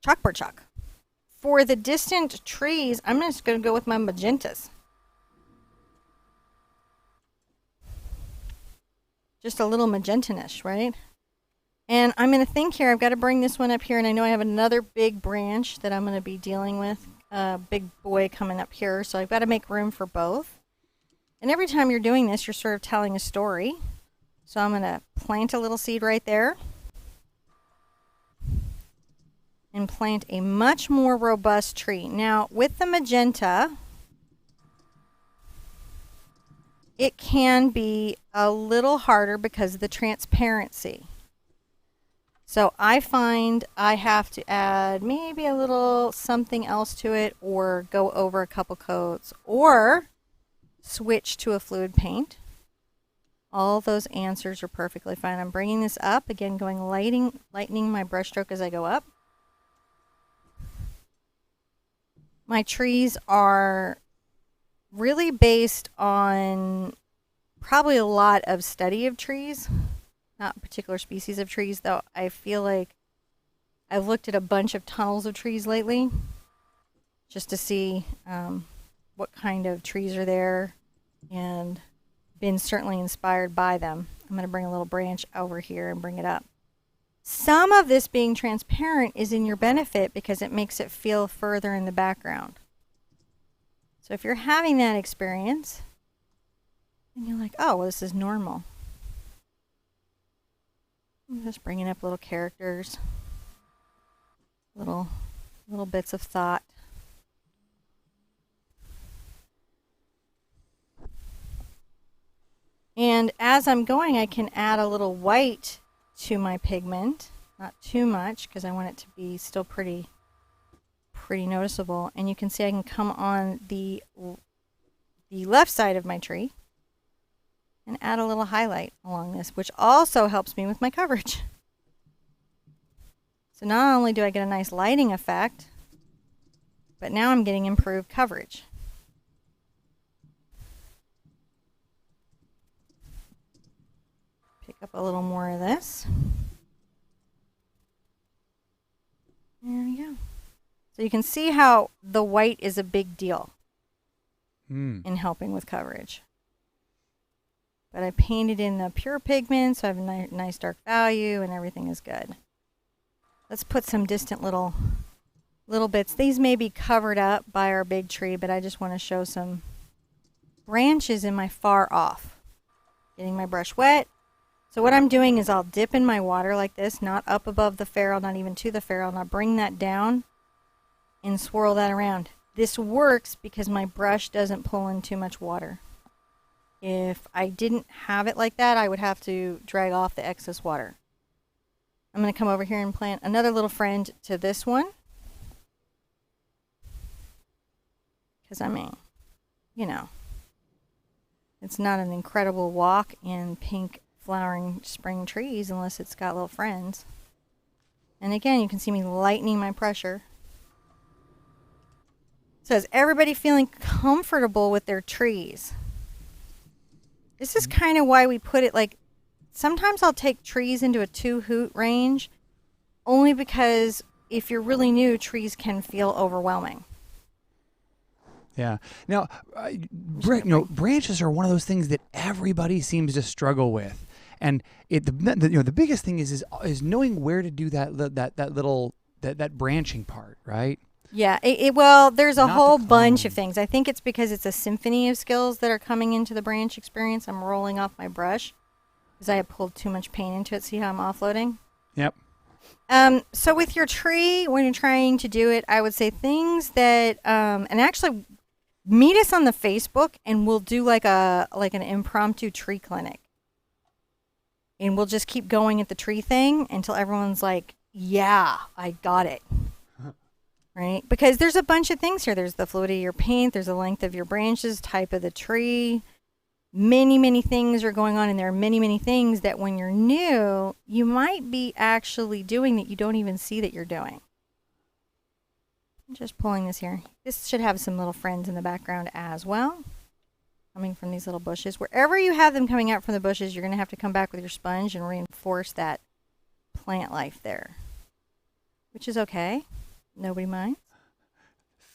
chalkboard chalk. For the distant trees, I'm just going to go with my magentas. Just a little magenta-ish, right? And I'm going to think here, I've got to bring this one up here, and I know I have another big branch that I'm going to be dealing with a big boy coming up here, so I've got to make room for both. And every time you're doing this, you're sort of telling a story. So I'm going to plant a little seed right there and plant a much more robust tree. Now, with the magenta, it can be a little harder because of the transparency. So I find I have to add maybe a little something else to it, or go over a couple coats, or switch to a fluid paint. All those answers are perfectly fine. I'm bringing this up, again, lightening my brush stroke as I go up. My trees are really based on probably a lot of study of trees, not particular species of trees, though I feel like I've looked at a bunch of tunnels of trees lately just to see what kind of trees are there, and been certainly inspired by them. I'm going to bring a little branch over here and bring it up. Some of this being transparent is in your benefit because it makes it feel further in the background. So if you're having that experience and you're like, oh, well, this is normal. I'm just bringing up little characters, little bits of thought. And as I'm going, I can add a little white to my pigment, not too much because I want it to be still pretty noticeable. And you can see I can come on the left side of my tree and add a little highlight along this, which also helps me with my coverage. So not only do I get a nice lighting effect, but now I'm getting improved coverage. Pick up a little more of this. There we go. So you can see how the white is a big deal in helping with coverage. But I painted in the pure pigment, so I have a nice dark value, and everything is good. Let's put some distant little bits. These may be covered up by our big tree, but I just want to show some branches in my far off. Getting my brush wet. So what I'm doing is I'll dip in my water like this, not up above the ferrule, not even to the ferrule, and I'll bring that down and swirl that around. This works because my brush doesn't pull in too much water. If I didn't have it like that, I would have to drag off the excess water. I'm going to come over here and plant another little friend to this one. Because I mean, you know, it's not an incredible walk in pink flowering spring trees unless it's got little friends. And again, you can see me lightening my pressure. So is everybody feeling comfortable with their trees? This is kind of why we put it like, sometimes I'll take trees into a 2-hoot range, only because if you're really new, trees can feel overwhelming. Yeah. Now, branches are one of those things that everybody seems to struggle with. And the biggest thing is knowing where to do that branching part, right? Yeah. Well, there's a whole bunch of things. I think it's because it's a symphony of skills that are coming into the branch experience. I'm rolling off my brush because I have pulled too much paint into it. See how I'm offloading? Yep. So with your tree, when you're trying to do it, I would say things that, and actually meet us on the Facebook and we'll do like an impromptu tree clinic. And we'll just keep going at the tree thing until everyone's like, yeah, I got it. Right? Because there's a bunch of things here. There's the fluidity of your paint. There's the length of your branches, type of the tree. Many, many things are going on. And there are many, many things that when you're new, you might be actually doing that you don't even see that you're doing. I'm just pulling this here. This should have some little friends in the background as well. Coming from these little bushes. Wherever you have them coming out from the bushes, you're going to have to come back with your sponge and reinforce that plant life there. Which is okay. Nobody minds.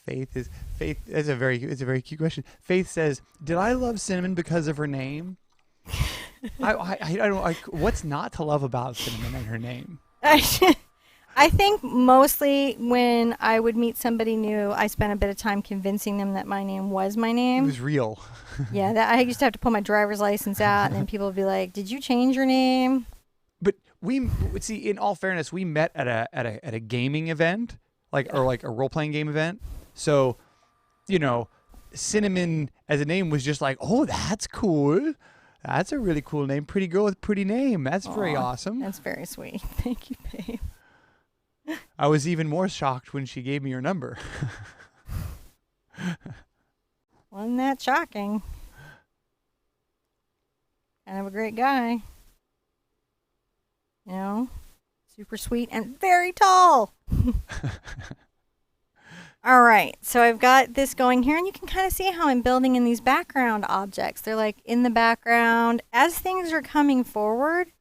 Faith is a very cute question. Faith says, "Did I love Cinnamon because of her name?" I don't. What's not to love about Cinnamon and her name? I think mostly when I would meet somebody new, I spent a bit of time convincing them that my name was my It name. was real. Yeah, that I used to have to pull my driver's license out, and then people would be like, "Did you change your name?" But we see. In all fairness, we met at a gaming event, or like a role playing game event. So, you know, Cinnamon as a name was just like, oh, that's cool. That's a really cool name. Pretty girl with pretty name. That's very Aw, awesome. That's very sweet. Thank you, babe. I was even more shocked when she gave me her number. Wasn't that shocking? Kind of a great guy. You know, super sweet and very tall. All right, so I've got this going here, and you can kind of see how I'm building in these background objects. They're like in the background. As things are coming forward,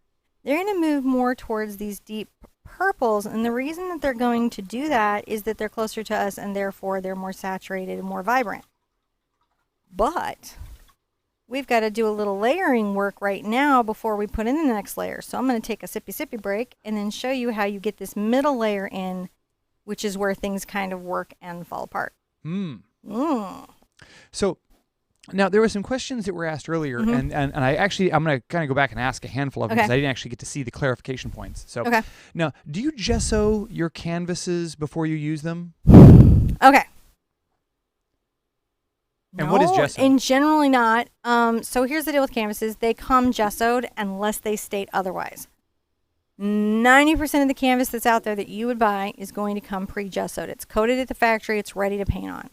they're going to move more towards these deep purples, and the reason that they're going to do that is that they're closer to us, and therefore they're more saturated and more vibrant. But we've got to do a little layering work right now before we put in the next layer. So I'm going to take a sippy break and then show you how you get this middle layer in, which is where things kind of work and fall apart. So now there were some questions that were asked earlier, and I'm going to kind of go back and ask a handful of them because I didn't actually get to see the clarification points. So now, do you gesso your canvases before you use them? Okay. And what is gesso? And generally not. So here's the deal with canvases. They come gessoed unless they state otherwise. 90% of the canvas that's out there that you would buy is going to come pre-gessoed. It's coated at the factory. It's ready to paint on.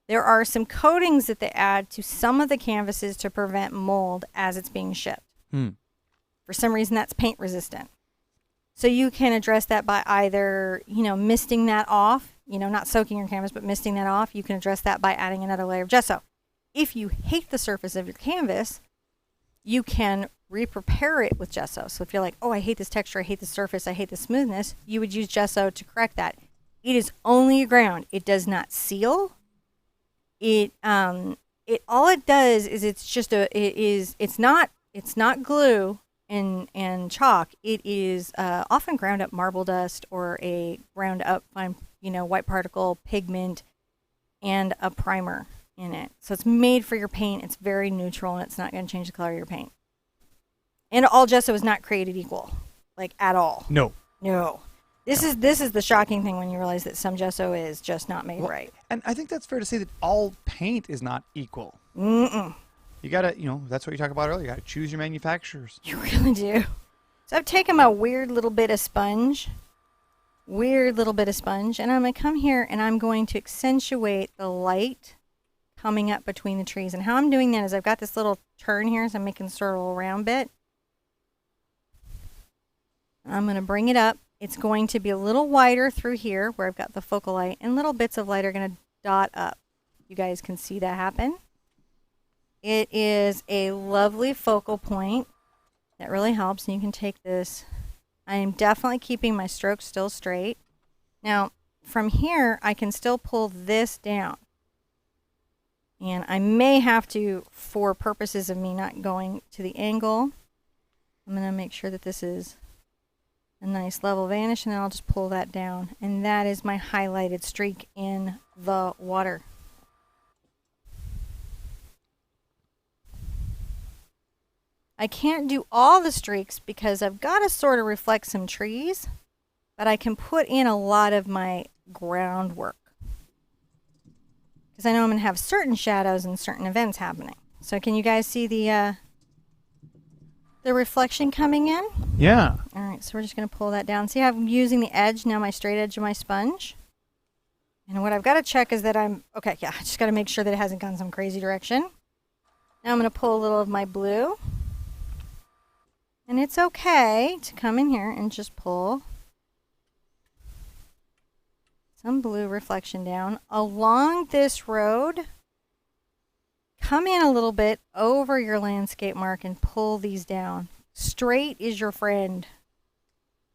There are some coatings that they add to some of the canvases to prevent mold as it's being shipped. For some reason, that's paint resistant. So you can address that by either, misting that off, not soaking your canvas, but misting that off. You can address that by adding another layer of gesso. If you hate the surface of your canvas, you can re-prepare it with gesso. So if you're like, oh, I hate this texture, I hate the surface, I hate the smoothness, you would use gesso to correct that. It is only a ground. It does not seal. It all it does is it's not glue and chalk. It is often ground up marble dust or a ground up fine, white particle pigment and a primer in it. So it's made for your paint. It's very neutral and it's not going to change the color of your paint. And all gesso is not created equal, like at all. No. This is the shocking thing when you realize that some gesso is just not made right. And I think that's fair to say that all paint is not equal. You gotta, that's what you talked about earlier. You gotta choose your manufacturers. You really do. So I've taken my weird little bit of sponge, and I'm gonna come here and I'm going to accentuate the light coming up between the trees. And how I'm doing that is I've got this little turn here, so I'm making sort of a round bit. I'm going to bring it up. It's going to be a little wider through here where I've got the focal light, and little bits of light are going to dot up. You guys can see that happen. It is a lovely focal point that really helps, and you can take this. I am definitely keeping my strokes still straight. Now, from here, I can still pull this down. And I may have to, for purposes of me not going to the angle, I'm going to make sure that this is a nice level vanish, and then I'll just pull that down. And that is my highlighted streak in the water. I can't do all the streaks because I've got to sort of reflect some trees, but I can put in a lot of my groundwork. Because I know I'm going to have certain shadows and certain events happening. So can you guys see the reflection coming in? Yeah. All right, so we're just going to pull that down. See how I'm using the edge, now my straight edge of my sponge? And what I've got to check is that I just got to make sure that it hasn't gone some crazy direction. Now I'm going to pull a little of my blue. And it's okay to come in here and just pull some blue reflection down along this road. Come in a little bit over your landscape mark and pull these down. Straight is your friend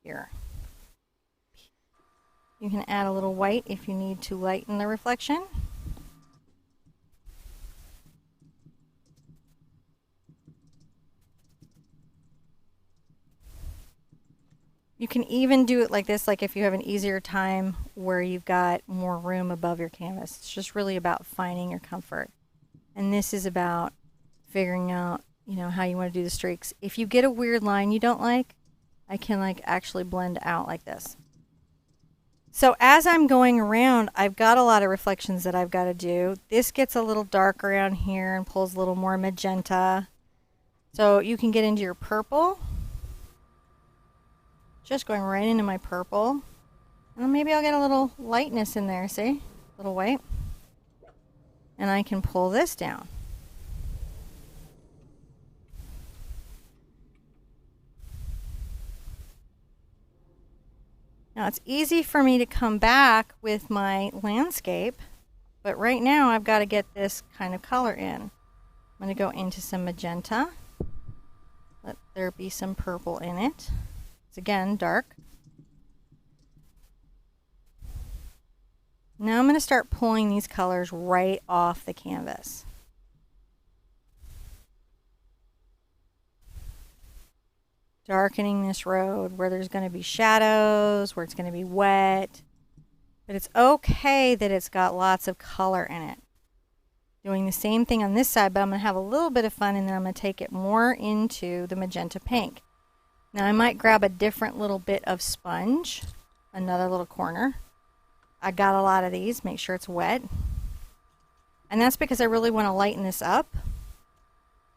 here. You can add a little white if you need to lighten the reflection. You can even do it like this, like if you have an easier time where you've got more room above your canvas. It's just really about finding your comfort. And this is about figuring out, you know, how you want to do the streaks. If you get a weird line you don't like, I can like actually blend out like this. So as I'm going around, I've got a lot of reflections that I've got to do. This gets a little dark around here and pulls a little more magenta. So you can get into your purple. Just going right into my purple. And maybe I'll get a little lightness in there, see? A little white. And I can pull this down. Now it's easy for me to come back with my landscape, but right now I've got to get this kind of color in. I'm going to go into some magenta. Let there be some purple in it. It's again dark. Now I'm going to start pulling these colors right off the canvas. Darkening this road where there's going to be shadows, where it's going to be wet. But it's okay that it's got lots of color in it. Doing the same thing on this side, but I'm going to have a little bit of fun and then I'm going to take it more into the magenta pink. Now I might grab a different little bit of sponge, another little corner. I got a lot of these, make sure it's wet. And that's because I really want to lighten this up. So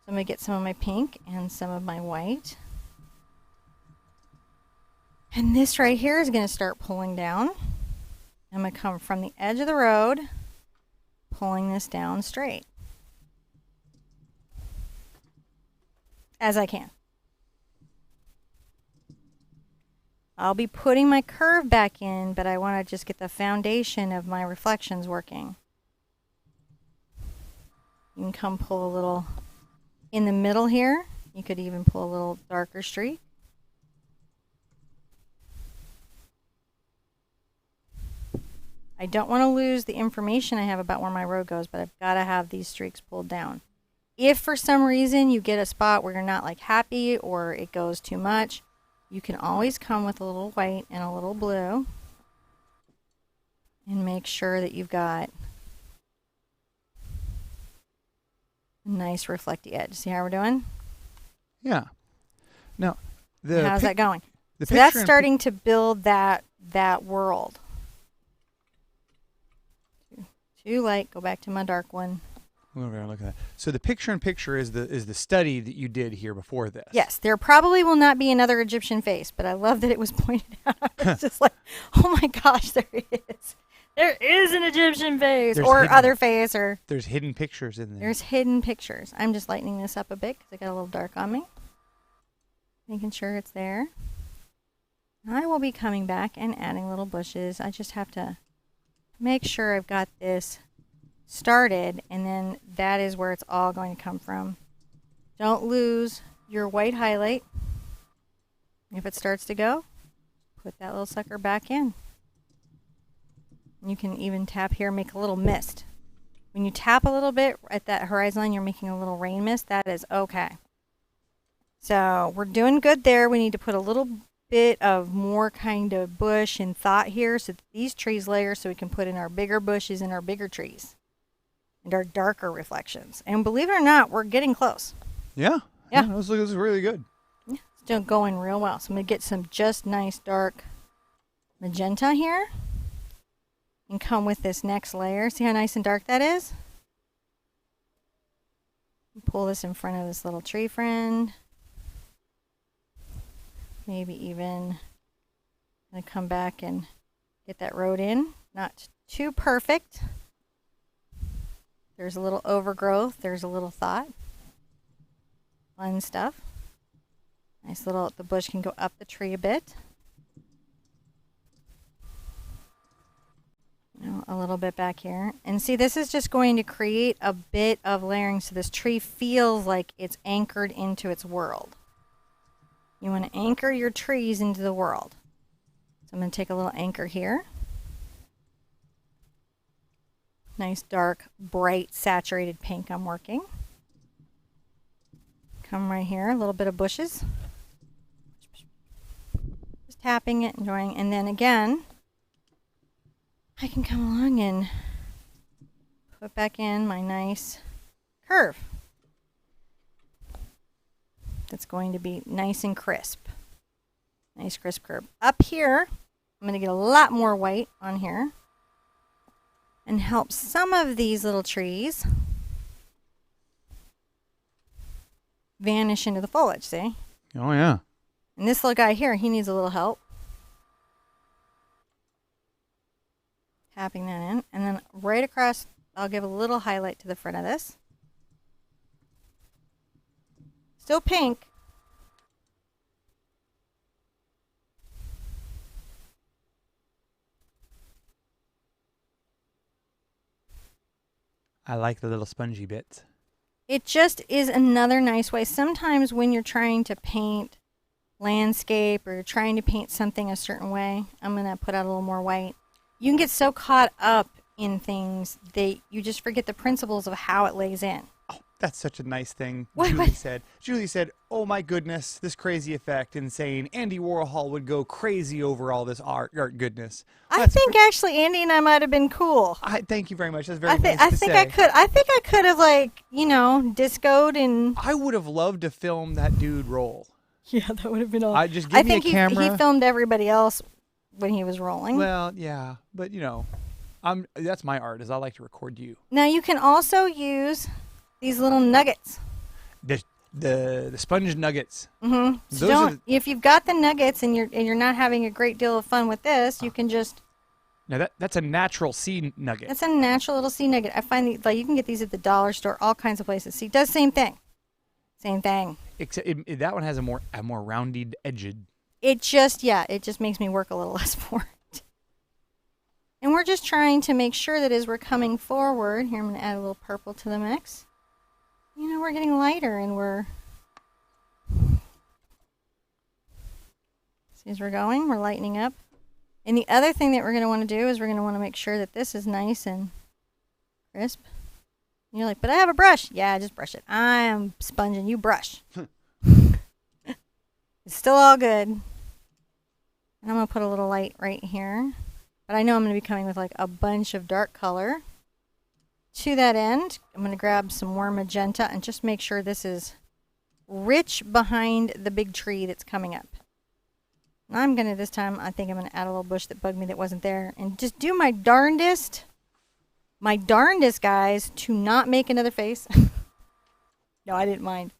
I'm going to get some of my pink and some of my white. And this right here is going to start pulling down. I'm going to come from the edge of the road, pulling this down straight. As I can. I'll be putting my curve back in, but I want to just get the foundation of my reflections working. You can come pull a little in the middle here. You could even pull a little darker streak. I don't want to lose the information I have about where my road goes, but I've got to have these streaks pulled down. If for some reason you get a spot where you're not like happy or it goes too much, you can always come with a little white and a little blue and make sure that you've got a nice reflecty edge. See how we're doing? Yeah. Now, how's that going? So that's starting to build that world. Too light. Go back to my dark one. We're going to look at that. So the picture-in-picture is the study that you did here before this. Yes, there probably will not be another Egyptian face, but I love that it was pointed out. It's just like, oh my gosh, there is. There is an Egyptian face or other face. Or there's hidden pictures in there. There's hidden pictures. I'm just lightening this up a bit because I got a little dark on me. Making sure it's there. I will be coming back and adding little bushes. I just have to make sure I've got this started, and then that is where it's all going to come from. Don't lose your white highlight. If it starts to go, put that little sucker back in. You can even tap here, make a little mist. When you tap a little bit at that horizon line, you're making a little rain mist. That is okay. So we're doing good there. We need to put a little bit of more kind of bush and thought here so that these trees layer so we can put in our bigger bushes and our bigger trees and our darker reflections. And believe it or not, we're getting close. Yeah. This looks really good. Yeah, it's still going real well. So I'm going to get some just nice dark magenta here and come with this next layer. See how nice and dark that is? Pull this in front of this little tree friend. Maybe even gonna come back and get that road in. Not too perfect. There's a little overgrowth. There's a little thought. Fun stuff. Nice little, the bush can go up the tree a bit. A little bit back here. And see, this is just going to create a bit of layering so this tree feels like it's anchored into its world. You want to anchor your trees into the world. So I'm going to take a little anchor here. Nice dark, bright, saturated pink I'm working. Come right here, a little bit of bushes. Just tapping it, enjoying. And then again, I can come along and put back in my nice curve. That's going to be nice and crisp. Nice crisp curve. Up here, I'm going to get a lot more white on here and help some of these little trees vanish into the foliage, see? Oh, yeah. And this little guy here, he needs a little help. Tapping that in. And then right across, I'll give a little highlight to the front of this. Still pink. I like the little spongy bits. It just is another nice way. Sometimes when you're trying to paint landscape or you're trying to paint something a certain way, I'm going to put out a little more white. You can get so caught up in things that you just forget the principles of how it lays in. Oh, that's such a nice thing. What? Julie said, oh my goodness, this crazy effect, and saying Andy Warhol would go crazy over all this art goodness. I think actually Andy and I might have been cool. Thank you very much. That's very nice I to think say. I think I could have, like, you know, discoed and... I would have loved to film that dude roll. Yeah, that would have been all... I think he filmed everybody else when he was rolling. Well, yeah, but you know, that's my art, is I like to record you. Now you can also use these little nuggets. The sponge nuggets. Mm-hmm. So if you've got the nuggets and you're not having a great deal of fun with this, you can just... Now that's a natural sea nugget. That's a natural little sea nugget. I find that, like, you can get these at the dollar store, all kinds of places. See, it does the same thing. Same thing. Except that one has a more rounded edged. It just makes me work a little less for it. And we're just trying to make sure that as we're coming forward, here I'm going to add a little purple to the mix. You know, we're getting lighter and we're... See, as we're going, we're lightening up. And the other thing that we're going to want to do is we're going to want to make sure that this is nice and crisp. And you're like, but I have a brush. Yeah, just brush it. I am sponging. You brush. It's still all good. And I'm going to put a little light right here. But I know I'm going to be coming with like a bunch of dark color. To that end, I'm going to grab some more magenta and just make sure this is rich behind the big tree that's coming up. And I'm going to, this time, I think I'm going to add a little bush that bugged me that wasn't there. And just do my darndest, guys, to not make another face. No, I didn't mind.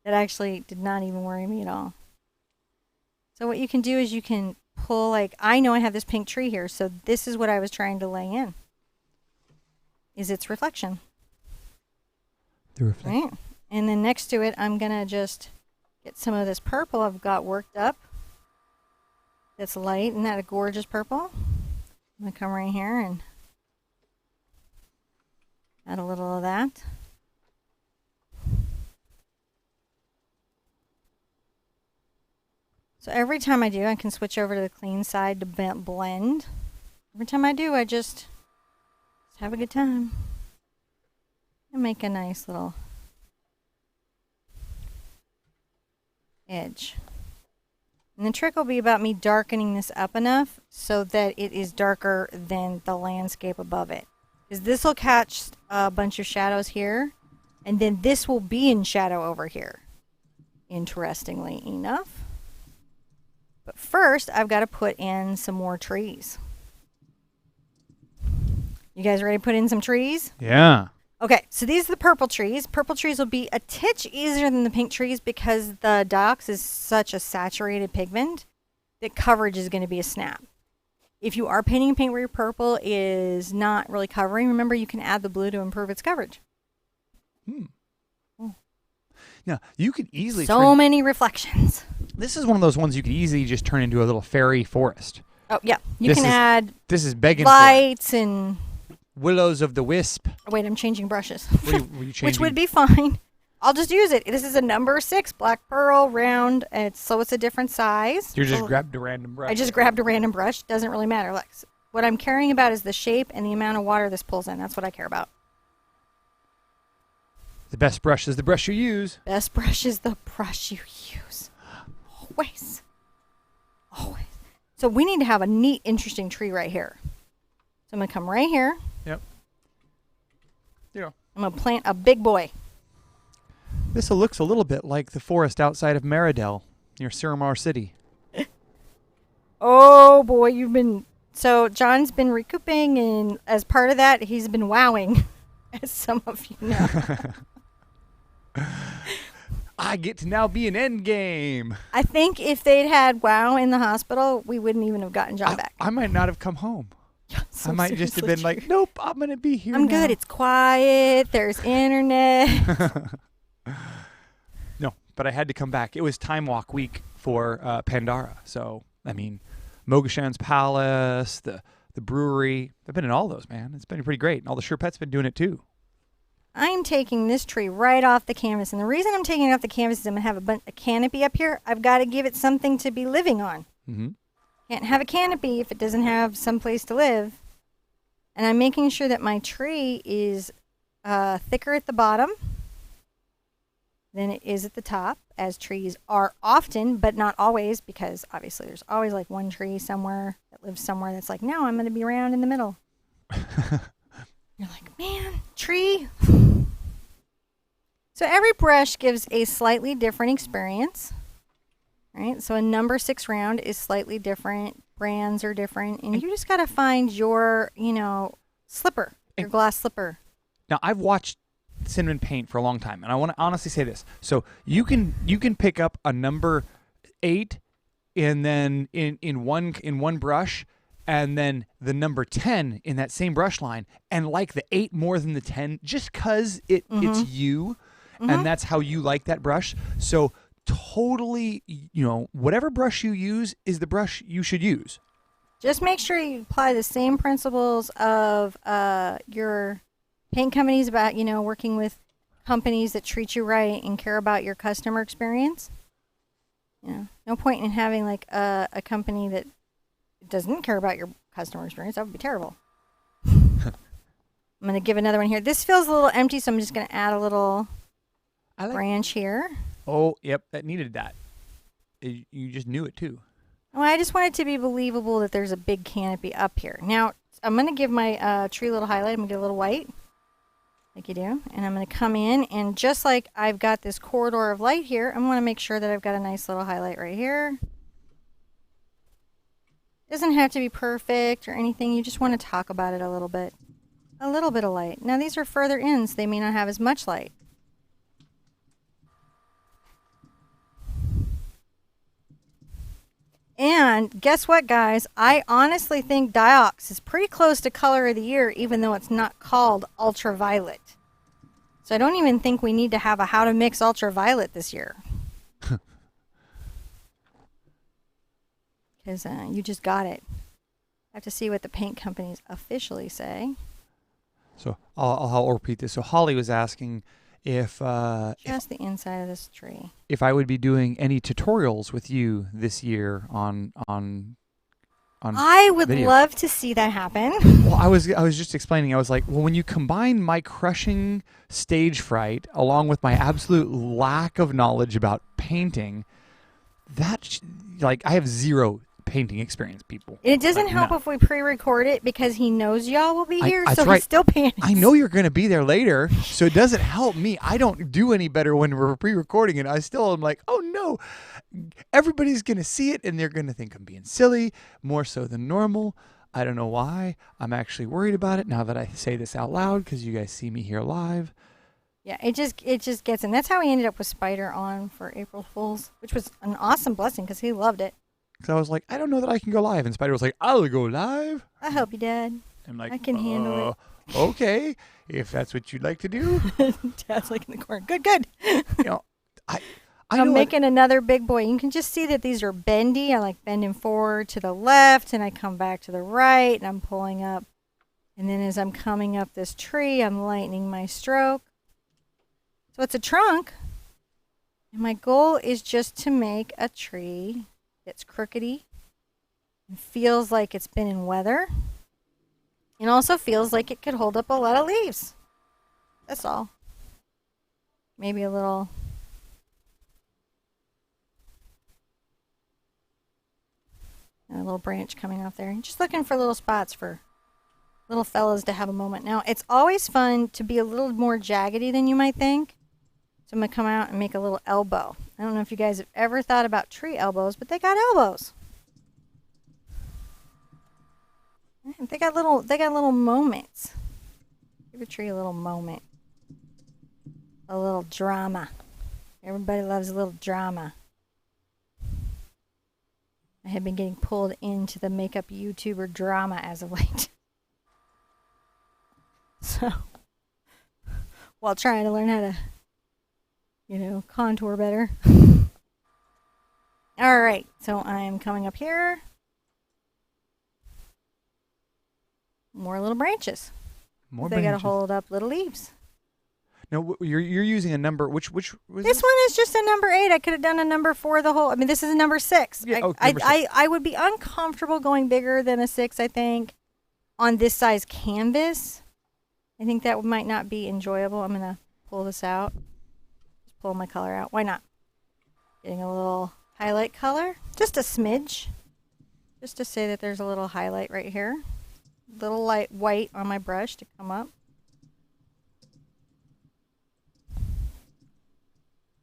That actually did not even worry me at all. So what you can do is you can pull, like, I know I have this pink tree here, so this is what I was trying to lay in. Is its reflection. The reflection. Right. And then next to it, I'm going to just get some of this purple I've got worked up. That's light. Isn't that a gorgeous purple? I'm going to come right here and add a little of that. So every time I do, I can switch over to the clean side to blend. Every time I do, I just have a good time and make a nice little edge. And the trick will be about me darkening this up enough so that it is darker than the landscape above it. Because this will catch a bunch of shadows here, and then this will be in shadow over here, interestingly enough. But first, I've got to put in some more trees. You guys ready to put in some trees? Yeah. Okay, so these are the purple trees. Purple trees will be a titch easier than the pink trees because the diox is such a saturated pigment that coverage is going to be a snap. If you are painting a paint where your purple is not really covering, remember you can add the blue to improve its coverage. Now, you could easily many reflections. This is one of those ones you could easily just turn into a little fairy forest. Oh, yeah. You can add this is Beggin lights and... Willows of the Wisp. Oh, wait, I'm changing brushes. Were you changing? Which would be fine. I'll just use it. This is a number 6 black pearl round. So it's a different size. You just grabbed a random brush. I just grabbed a random brush. Doesn't really matter. Like, what I'm caring about is the shape and the amount of water this pulls in. That's what I care about. The best brush is the brush you use. Best brush is the brush you use. Always. Always. So we need to have a neat, interesting tree right here. So I'm going to come right here. Yep. Yeah. I'm going to plant a big boy. This looks a little bit like the forest outside of Meridel near Siramar City. Oh boy, so John's been recouping, and as part of that, he's been wowing, as some of you know. I get to now be an end game. I think if they'd had WoW in the hospital, we wouldn't even have gotten John back. I might not have come home. So I might just have been like, nope, I'm going to be here I'm now. good. It's quiet. There's internet. No, but I had to come back. It was Time Walk week for Pandara. So, I mean, Mogashan's Palace, the brewery. I've been in all those, man. It's been pretty great. And all the Sherpets been doing it too. I'm taking this tree right off the canvas. And the reason I'm taking it off the canvas is I'm going to have a canopy up here. I've got to give it something to be living on. Mm-hmm. Can't have a canopy if it doesn't have some place to live. And I'm making sure that my tree is thicker at the bottom than it is at the top, as trees are often, but not always, because obviously there's always like one tree somewhere that lives somewhere that's like, no, I'm going to be around in the middle. You're like, man, tree. So every brush gives a slightly different experience, right? So a number 6 round is slightly different. Brands are different. And you just got to find your, slipper, your glass slipper. Now, I've watched cinnamon paint for a long time, and I want to honestly say this. So you can pick up a number 8 and then in one brush, and then the number 10 in that same brush line, and like the 8 more than the 10 just because it's you, and that's how you like that brush. So totally, whatever brush you use is the brush you should use. Just make sure you apply the same principles of your paint companies about, working with companies that treat you right and care about your customer experience. No point in having like a company that doesn't care about your customer experience. That would be terrible. I'm going to give another one here. This feels a little empty, so I'm just going to add a little branch here. Oh, yep, that needed that. You just knew it too. Well, I just want it to be believable that there's a big canopy up here. Now, I'm going to give my tree a little highlight. I'm going to get a little white, like you do. And I'm going to come in, and just like I've got this corridor of light here, I want to make sure that I've got a nice little highlight right here. Doesn't have to be perfect or anything. You just want to talk about it a little bit. A little bit of light. Now, these are further in, so they may not have as much light. And guess what, guys? I honestly think Diox is pretty close to color of the year, even though it's not called ultraviolet. So I don't even think we need to have a how to mix ultraviolet this year. Because you just got it. I have to see what the paint companies officially say. So I'll repeat this. So Holly was asking if just the inside of this tree. If I would be doing any tutorials with you this year on I would video. love to see that happen. Well, I was just explaining. I was like, well, when you combine my crushing stage fright along with my absolute lack of knowledge about painting, I have zero painting experience, people. It doesn't help if we pre-record it because he knows y'all will be here, so right. he still panics. I know you're going to be there later, so it doesn't help me. I don't do any better when we're pre-recording it. I still am like, oh no, everybody's going to see it and they're going to think I'm being silly, more so than normal. I don't know why. I'm actually worried about it now that I say this out loud because you guys see me here live. Yeah, it just gets in. That's how we ended up with Spider on for April Fools, which was an awesome blessing because he loved it. Because I was like, I don't know that I can go live. And Spider was like, I'll go live. I hope you did. I'm like, I can handle it. Okay, if that's what you'd like to do. Dad's like in the corner. Good. I'm making another big boy. You can just see that these are bendy. I like bending forward to the left, and I come back to the right, and I'm pulling up. And then as I'm coming up this tree, I'm lightening my stroke. So it's a trunk. And my goal is just to make a tree that's crookedy and feels like it's been in weather and also feels like it could hold up a lot of leaves. That's all. Maybe a little And a little branch coming off there. Just looking for little spots for little fellas to have a moment. Now, it's always fun to be a little more jaggedy than you might think. So I'm going to come out and make a little elbow. I don't know if you guys have ever thought about tree elbows, but they got elbows. They got little moments. Give a tree a little moment. A little drama. Everybody loves a little drama. I have been getting pulled into the makeup YouTuber drama as of late. So, while trying to learn how to, contour better. Alright, so I'm coming up here. More little branches. More they branches. Gotta hold up little leaves. No, you're using a number. Which was this one is just a number 8. I could have done a number 4 the whole. I mean, this is a number 6. Yeah, number 6. I would be uncomfortable going bigger than a 6. I think on this size canvas, I think that might not be enjoyable. I'm gonna pull this out. Just pull my color out. Why not? Getting a little highlight color, just a smidge, just to say that there's a little highlight right here. Little light white on my brush to come up.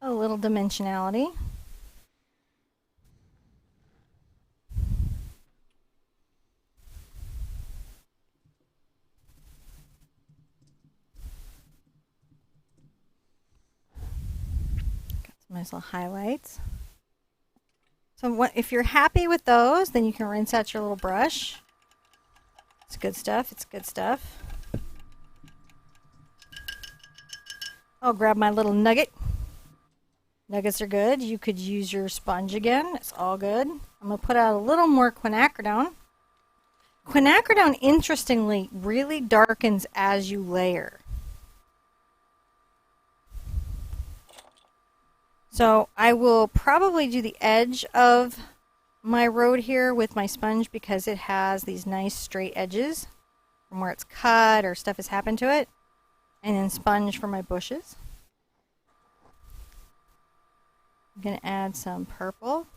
A little dimensionality. Got some nice little highlights. So if you're happy with those, then you can rinse out your little brush. It's good stuff. It's good stuff. I'll grab my little nugget. Nuggets are good. You could use your sponge again. It's all good. I'm going to put out a little more quinacridone. Quinacridone, interestingly, really darkens as you layer. So I will probably do the edge of my road here with my sponge because it has these nice straight edges from where it's cut or stuff has happened to it. And then sponge for my bushes. I'm going to add some purple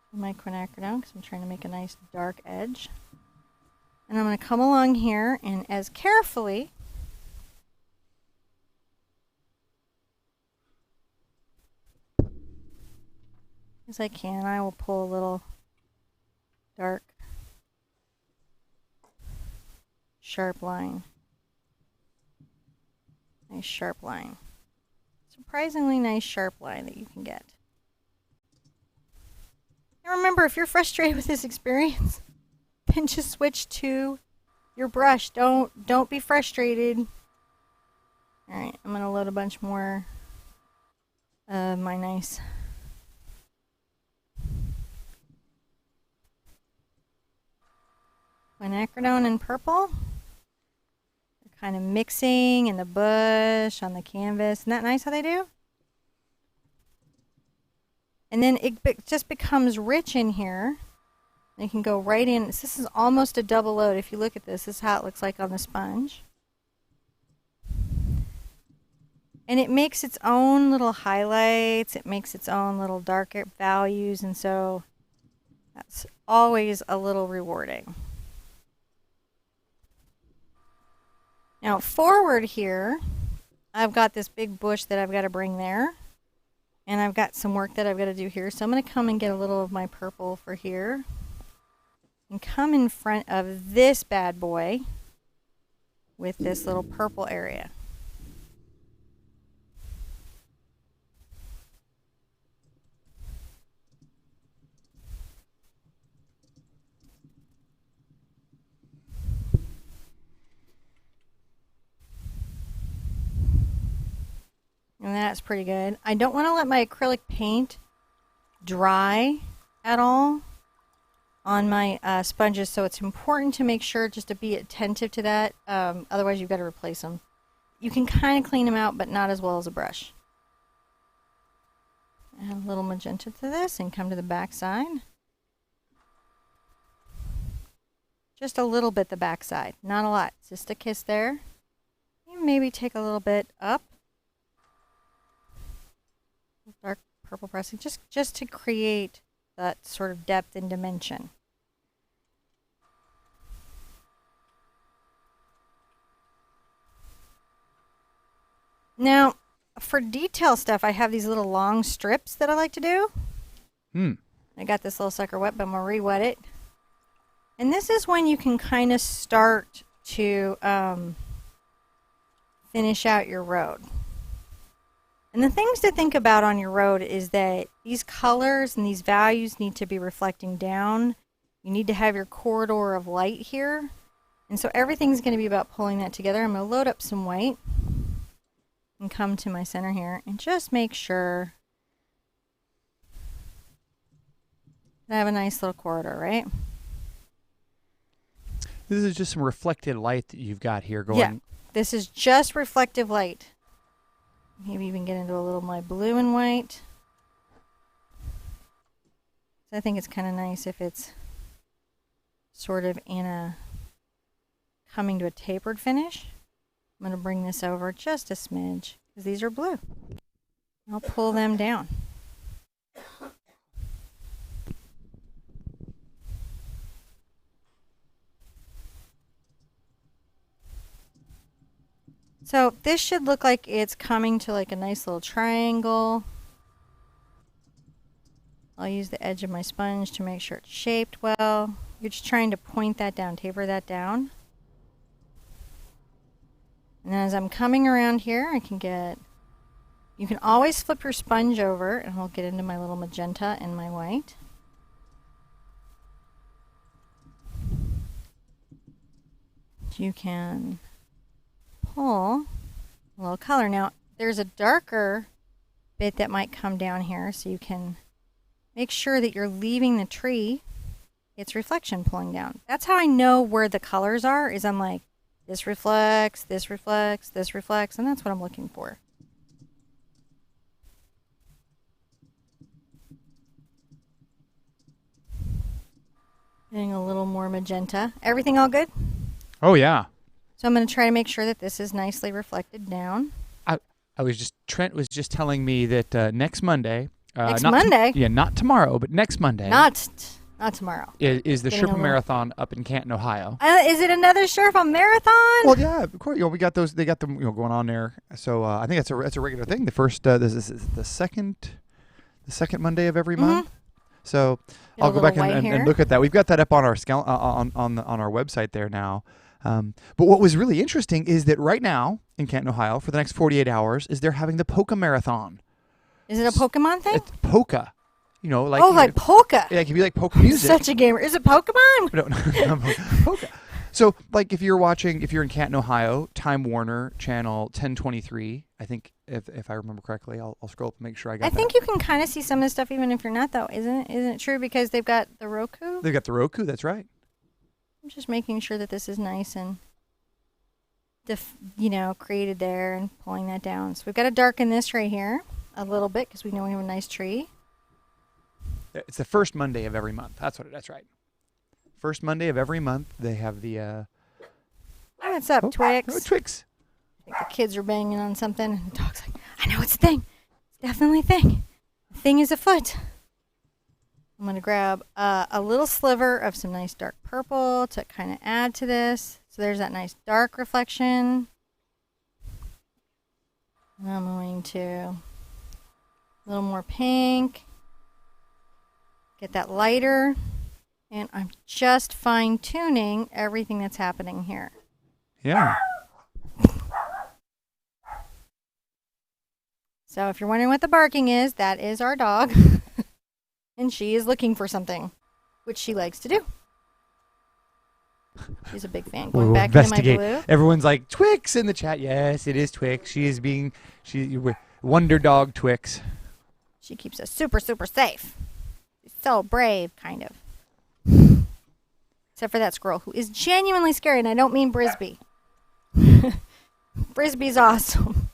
to my quinacridone because I'm trying to make a nice dark edge. And I'm going to come along here and as carefully as I can, I will pull a little dark, sharp line. Nice sharp line. Surprisingly nice sharp line that you can get. And remember, if you're frustrated with this experience, then just switch to your brush. Don't be frustrated. Alright, I'm going to load a bunch more of my nice quinacridone and purple. Kind of mixing in the bush, on the canvas. Isn't that nice how they do? And then it just becomes rich in here. You can go right in. This is almost a double load. If you look at this, this is how it looks like on the sponge. And it makes its own little highlights. It makes its own little darker values. And so that's always a little rewarding. Now forward here, I've got this big bush that I've got to bring there. And I've got some work that I've got to do here. So I'm going to come and get a little of my purple for here. And come in front of this bad boy with this little purple area. And that's pretty good. I don't want to let my acrylic paint dry at all on my sponges, so it's important to make sure just to be attentive to that. Otherwise, you've got to replace them. You can kind of clean them out, but not as well as a brush. Add a little magenta to this and come to the back side. Just a little bit the back side, not a lot. Just a kiss there. You maybe take a little bit up. Dark purple pressing, just to create that sort of depth and dimension. Now, for detail stuff, I have these little long strips that I like to do. I got this little sucker wet, but I'm going to re-wet it. And this is when you can kind of start to finish out your road. And the things to think about on your road is that these colors and these values need to be reflecting down. You need to have your corridor of light here. And so everything's going to be about pulling that together. I'm going to load up some white and come to my center here and just make sure that I have a nice little corridor, right? This is just some reflected light that you've got here going. Yeah, this is just reflective light. Maybe even get into a little of my blue and white. I think it's kind of nice if it's sort of in a coming to a tapered finish. I'm going to bring this over just a smidge because these are blue. I'll pull them down. So this should look like it's coming to like a nice little triangle. I'll use the edge of my sponge to make sure it's shaped well. You're just trying to point that down, taper that down. And as I'm coming around here, I can get, you can always flip your sponge over and we'll get into my little magenta and my white. You can pull a little color. Now, there's a darker bit that might come down here, so you can make sure that you're leaving the tree its reflection pulling down. That's how I know where the colors are, is I'm like, this reflects, this reflects, this reflects, and that's what I'm looking for. Getting a little more magenta. Everything all good? Oh, yeah. So I'm going to try to make sure that this is nicely reflected down. Trent was just telling me that next Monday. Next Monday? Yeah, not tomorrow, but next Monday. Not tomorrow. Is the Sherpa Marathon up in Canton, Ohio. Is it another Sherpa Marathon? Well, yeah, of course. We got those. They got them going on there. So I think that's a regular thing. The first, this is the second Monday of every month. So I'll go back and look at that. We've got that up on our on our website there now. But what was really interesting is that right now in Canton, Ohio, for the next 48 hours, is they're having the Polka Marathon. Is it a Pokemon thing? It's polka. You know, like like polka. Yeah, it could be like polka music. Such a gamer. Is it Pokemon? No, polka. So, like, if you're in Canton, Ohio, Time Warner channel 1023. I think if I remember correctly, I'll scroll up and make sure I got. I think you can kind of see some of this stuff even if you're not, though. Isn't it true? Because they've got the Roku. They've got the Roku. That's right. I'm just making sure that this is nice and, created there and pulling that down. So we've got to darken this right here a little bit because we know we have a nice tree. It's the first Monday of every month. That's right. First Monday of every month, they have the. What's up, Twix? Oh, Twix. I think the kids are banging on something, and the dog's like, I know it's a thing. It's definitely a thing. The thing is afoot. I'm going to grab a little sliver of some nice dark purple to kind of add to this. So there's that nice dark reflection. And I'm going to a little more pink. Get that lighter. And I'm just fine-tuning everything that's happening here. Yeah. So if you're wondering what the barking is, that is our dog. And she is looking for something, which she likes to do. She's a big fan. Going back into my blue. Everyone's like, Twix in the chat. Yes, it is Twix. She Wonder Dog Twix. She keeps us super, super safe. She's so brave, kind of. Except for that squirrel, who is genuinely scary, and I don't mean Brisbee. Brisbee's awesome.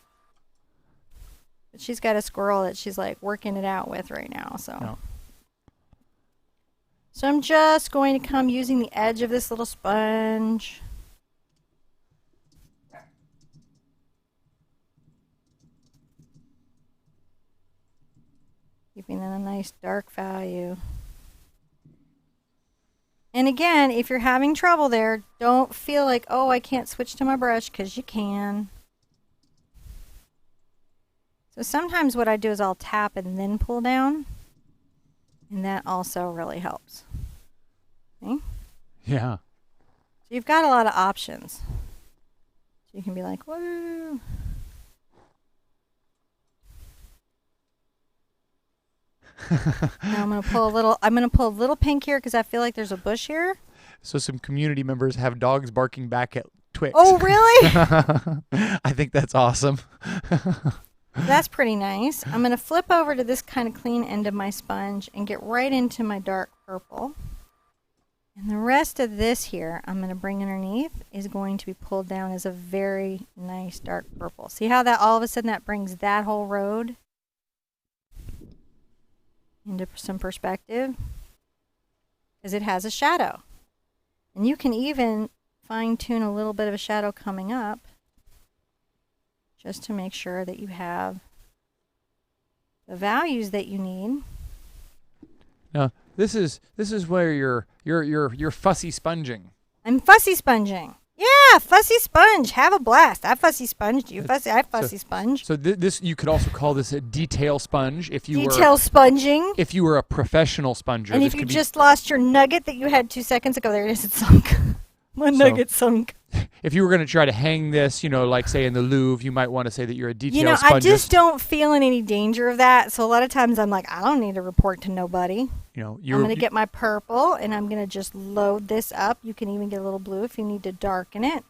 But she's got a squirrel that she's like working it out with right now, so. No. So I'm just going to come using the edge of this little sponge. Keeping in a nice dark value. And again, if you're having trouble there, don't feel like, oh, I can't switch to my brush, because you can. So sometimes what I do is I'll tap and then pull down. And that also really helps. Okay? Yeah. So you've got a lot of options. So you can be like, whoa. Now I'm gonna pull a little pink here because I feel like there's a bush here. So some community members have dogs barking back at Twix. Oh, really? I think that's awesome. That's pretty nice. I'm gonna flip over to this kind of clean end of my sponge and get right into my dark purple. And the rest of this here, I'm gonna bring underneath, is going to be pulled down as a very nice dark purple. See how that all of a sudden that brings that whole road into some perspective, because it has a shadow. And you can even fine tune a little bit of a shadow coming up just to make sure that you have the values that you need. Now, this is where you're fussy sponging. I'm fussy sponging. Yeah, fussy sponge. Have a blast. I fussy sponged you. I fussy sponge. So this you could also call this a detail sponge if you Detail sponging. If you were a professional sponger. And if you just lost your nugget that you had 2 seconds ago, there it is. It sunk. My nugget sunk. If you were going to try to hang this, like say in the Louvre, you might want to say that you're a detail spongist. I just don't feel in any danger of that. So a lot of times I'm like, I don't need to report to nobody. I'm going to get my purple and I'm going to just load this up. You can even get a little blue if you need to darken it.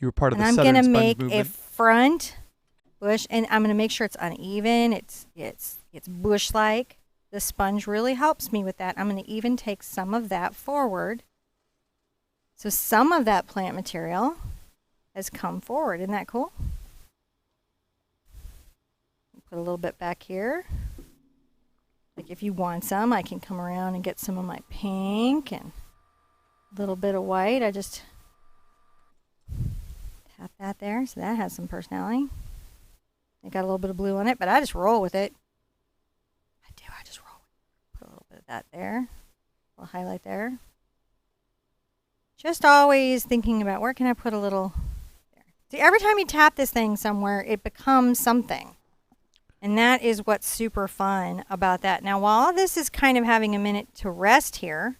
You were part of the Southern Southern Sponge Sponge movement. I'm going to make a front bush, and I'm going to make sure it's uneven. It's bush-like. The sponge really helps me with that. I'm going to even take some of that forward. So some of that plant material has come forward. Isn't that cool? Put a little bit back here. Like if you want some, I can come around and get some of my pink and a little bit of white. I just tap that there, so that has some personality. It got a little bit of blue on it, but I just roll with it. I just roll. Put a little bit of that there. A little highlight there. Just always thinking about where can I put a little there. See, every time you tap this thing somewhere, it becomes something. And that is what's super fun about that. Now, while this is kind of having a minute to rest here,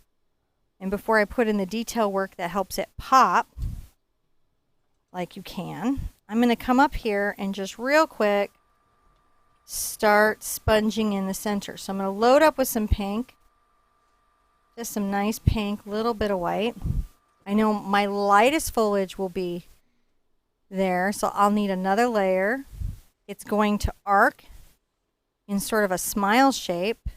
and before I put in the detail work that helps it pop, like you can, I'm going to come up here and just real quick start sponging in the center. So I'm going to load up with some pink, just some nice pink, little bit of white. I know my lightest foliage will be there, so I'll need another layer. It's going to arc in sort of a smile shape.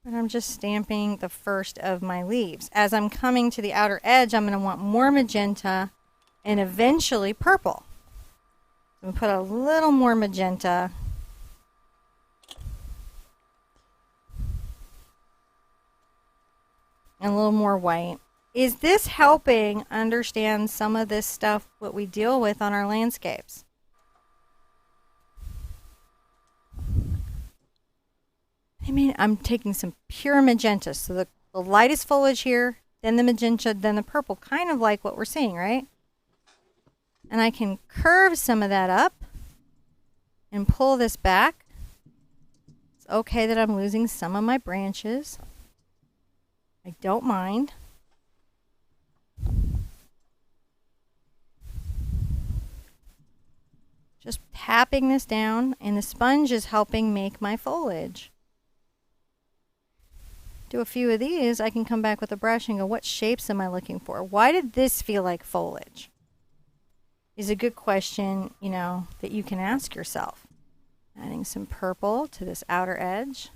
And I'm just stamping the first of my leaves. As I'm coming to the outer edge, I'm going to want more magenta and eventually purple. I'm going to put a little more magenta. And a little more white. Is this helping understand some of this stuff, what we deal with on our landscapes? I mean, I'm taking some pure magenta. So the lightest foliage here, then the magenta, then the purple, kind of like what we're seeing, right? And I can curve some of that up and pull this back. It's okay that I'm losing some of my branches. I don't mind. Just tapping this down, and the sponge is helping make my foliage. Do a few of these, I can come back with a brush and go, what shapes am I looking for? Why did this feel like foliage? Is a good question, that you can ask yourself. Adding some purple to this outer edge.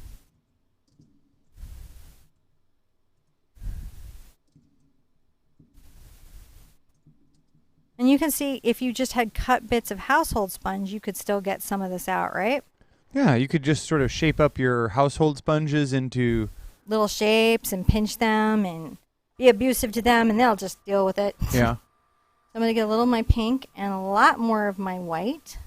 And you can see if you just had cut bits of household sponge, you could still get some of this out, right? Yeah, you could just sort of shape up your household sponges into little shapes and pinch them and be abusive to them, and they'll just deal with it. Yeah. So I'm going to get a little of my pink and a lot more of my white.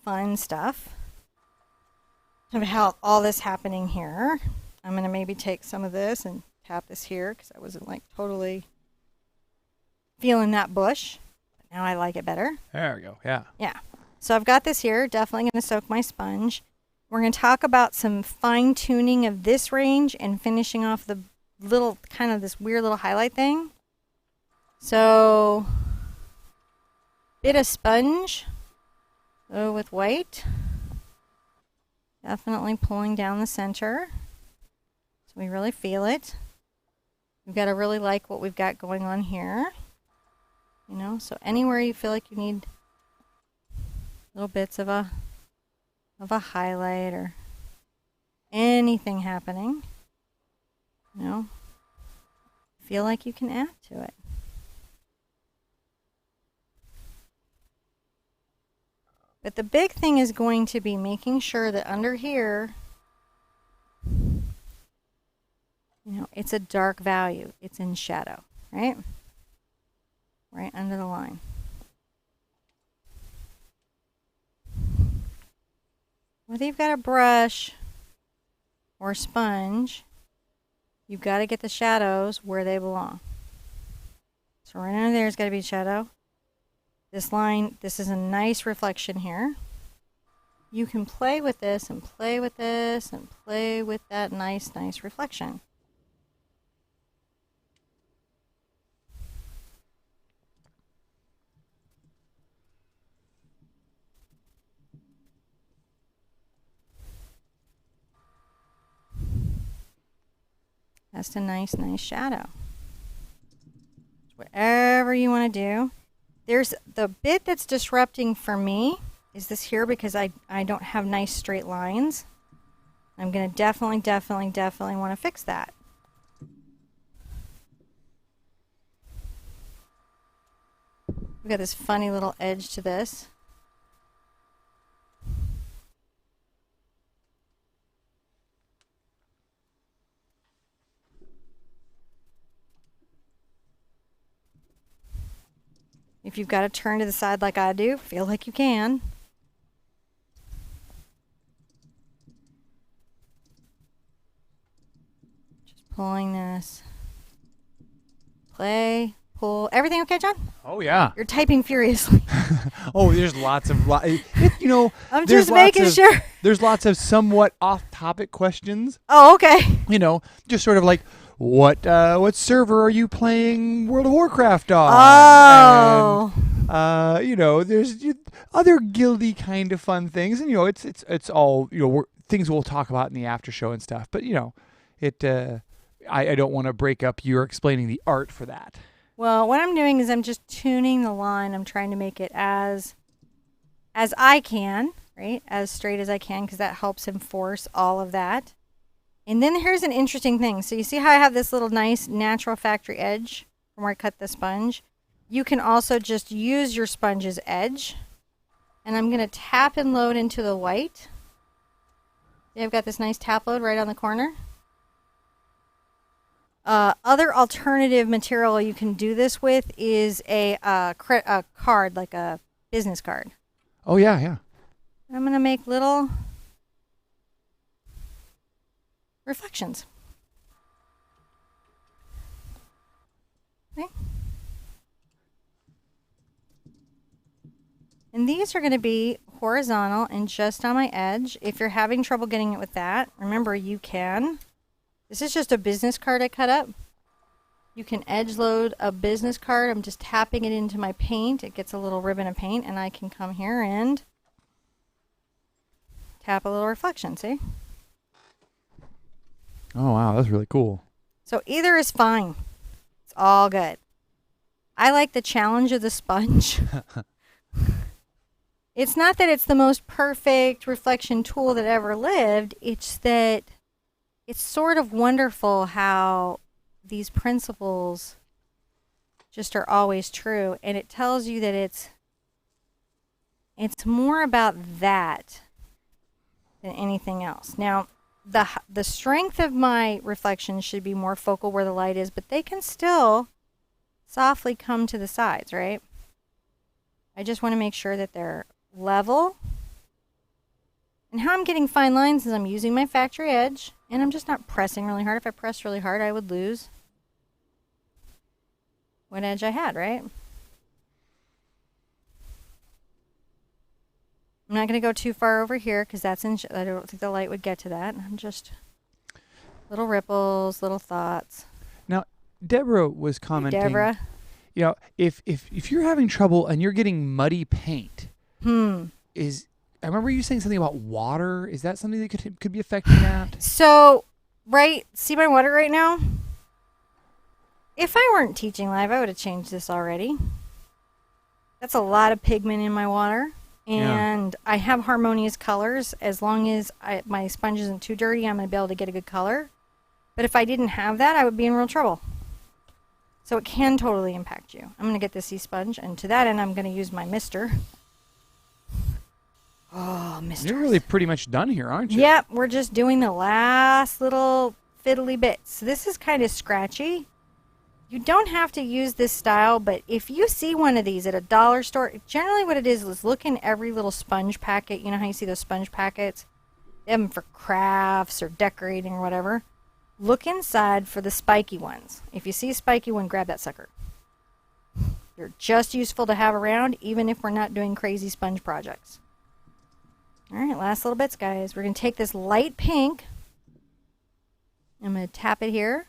fun stuff of how all this happening here. I'm going to maybe take some of this and tap this here because I wasn't like totally feeling that bush. But now I like it better. There we go. Yeah. Yeah. So I've got this here. Definitely going to soak my sponge. We're going to talk about some fine tuning of this range and finishing off the little kind of this weird little highlight thing. So, bit of sponge. Go with white. Definitely pulling down the center. So we really feel it. We've got to really like what we've got going on here. You know, so anywhere you feel like you need little bits of a highlight or anything happening, you know, feel like you can add to it. But the big thing is going to be making sure that under here, you know, it's a dark value. It's in shadow, right? Right under the line. Whether you've got a brush or a sponge, you've got to get the shadows where they belong. So right under there has got to be shadow. This line, this is a nice reflection here. You can play with this and play with this and play with that nice reflection. That's a nice shadow. Whatever you want to do. There's the bit that's disrupting for me is this here because I don't have nice straight lines. I'm going to definitely want to fix that. We've got this funny little edge to this. If you've got to turn to the side like I do, feel like you can. Just pulling this. Play, pull. Everything okay, John? Oh, yeah. You're typing furiously. Oh, there's lots of, you know. I'm just making sure. There's lots of somewhat off-topic questions. Oh, okay. You know, just sort of like, what server are you playing World of Warcraft on? Oh. And, you know, there's other guildy kind of fun things, and you know, it's all, you know, things we'll talk about in the after show and stuff. But you know, I don't want to break up your explaining the art for that. Well, what I'm doing is I'm just tuning the line. I'm trying to make it as I can, right, as straight as I can, because that helps enforce all of that. And then here's an interesting thing. So you see how I have this little nice natural factory edge from where I cut the sponge? You can also just use your sponge's edge. And I'm going to tap and load into the white. See, I've got this nice tap load right on the corner. Other alternative material you can do this with is a card, like a business card. Oh, yeah, yeah. I'm going to make little reflections. Okay. And these are going to be horizontal and just on my edge. If you're having trouble getting it with that, remember you can. This is just a business card I cut up. You can edge load a business card. I'm just tapping it into my paint. It gets a little ribbon of paint, and I can come here and tap a little reflection, see? Oh, wow, that's really cool. So either is fine. It's all good. I like the challenge of the sponge. It's not that it's the most perfect reflection tool that ever lived. It's that it's sort of wonderful how these principles just are always true. And it tells you that it's more about that than anything else. Now, the strength of my reflections should be more focal where the light is, but they can still softly come to the sides, right? I just want to make sure that they're level And how I'm getting fine lines is I'm using my factory edge, and I'm just not pressing really hard. If I pressed really hard, I would lose what edge I had, right? I'm not going to go too far over here because that's I don't think the light would get to that. I'm just little ripples, little thoughts. Now, Deborah was commenting. Hey, Deborah. You know, if you're having trouble and you're getting muddy paint, I remember you saying something about water. Is that something that could be affecting that? So, see my water right now? If I weren't teaching live, I would have changed this already. That's a lot of pigment in my water. And I have harmonious colors. As long as my sponge isn't too dirty, I'm going to be able to get a good color. But if I didn't have that, I would be in real trouble. So it can totally impact you. I'm going to get this e-sponge, and to that end, I'm going to use my mister. Oh, mister. You're really pretty much done here, aren't you? Yep, we're just doing the last little fiddly bits. This is kind of scratchy. You don't have to use this style, but if you see one of these at a dollar store, generally what it is look in every little sponge packet. You know how you see those sponge packets? They have them for crafts or decorating or whatever. Look inside for the spiky ones. If you see a spiky one, grab that sucker. They're just useful to have around, even if we're not doing crazy sponge projects. All right, last little bits, guys. We're going to take this light pink. I'm going to tap it here.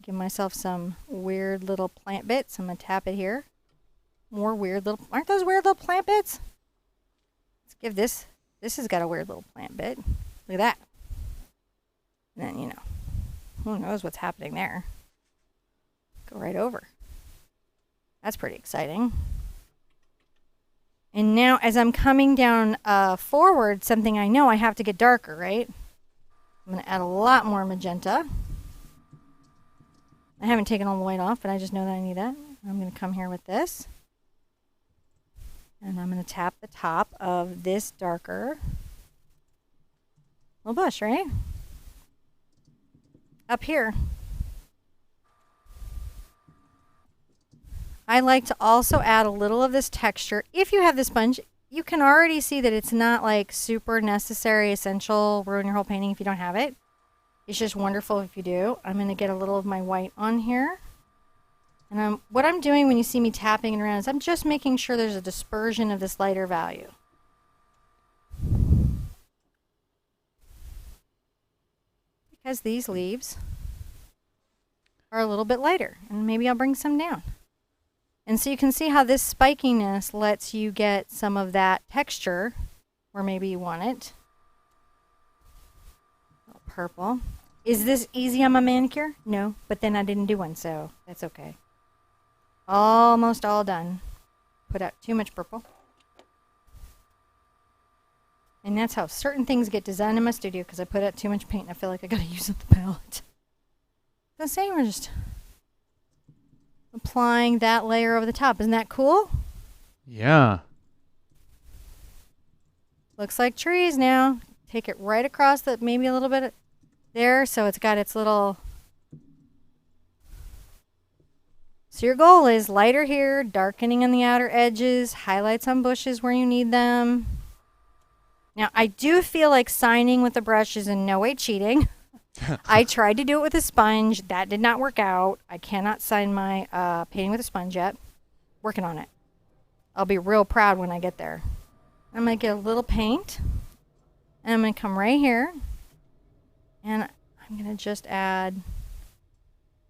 Give myself some weird little plant bits. I'm going to tap it here. More weird little... Aren't those weird little plant bits? Let's give this... This has got a weird little plant bit. Look at that. And then, you know, who knows what's happening there. Go right over. That's pretty exciting. And now, as I'm coming down forward, something I know I have to get darker, right? I'm going to add a lot more magenta. I haven't taken all the white off, but I just know that I need that. I'm going to come here with this. And I'm going to tap the top of this darker little bush, right? Up here. I like to also add a little of this texture. If you have the sponge, you can already see that it's not like super necessary, essential, ruin your whole painting if you don't have it. It's just wonderful if you do. I'm going to get a little of my white on here. And what I'm doing when you see me tapping it around is I'm just making sure there's a dispersion of this lighter value. Because these leaves are a little bit lighter. And maybe I'll bring some down. And so you can see how this spikiness lets you get some of that texture where maybe you want it. Purple. Is this easy on my manicure? No, but then I didn't do one, so that's okay. Almost all done. Put out too much purple. And that's how certain things get designed in my studio, because I put out too much paint and I feel like I gotta use up the palette. The same, we're just applying that layer over the top. Isn't that cool? Yeah. Looks like trees now. Take it right across the, maybe a little bit there, so it's got its little... So your goal is lighter here, darkening on the outer edges, highlights on bushes where you need them. Now, I do feel like signing with the brush is in no way cheating. I tried to do it with a sponge. That did not work out. I cannot sign my painting with a sponge yet. Working on it. I'll be real proud when I get there. I'm going to get a little paint. And I'm going to come right here. And I'm going to just add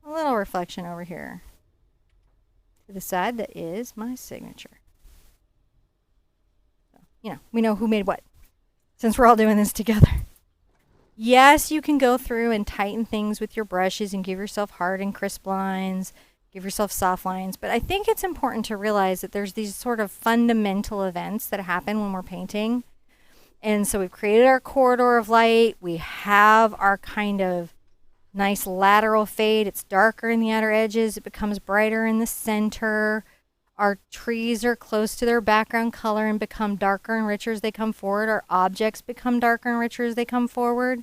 a little reflection over here to the side that is my signature. So, you know, we know who made what, since we're all doing this together. Yes, you can go through and tighten things with your brushes and give yourself hard and crisp lines, give yourself soft lines, but I think it's important to realize that there's these sort of fundamental events that happen when we're painting. And so we've created our corridor of light. We have our kind of nice lateral fade. It's darker in the outer edges. It becomes brighter in the center. Our trees are close to their background color and become darker and richer as they come forward. Our objects become darker and richer as they come forward.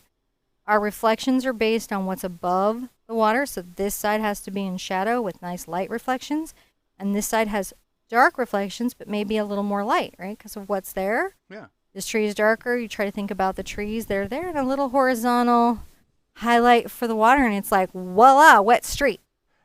Our reflections are based on what's above the water. So this side has to be in shadow with nice light reflections. And this side has dark reflections, but maybe a little more light, right? Because of what's there. Yeah. this tree is darker, you try to think about the trees. They're there in a little horizontal highlight for the water, and it's like, voila, wet street.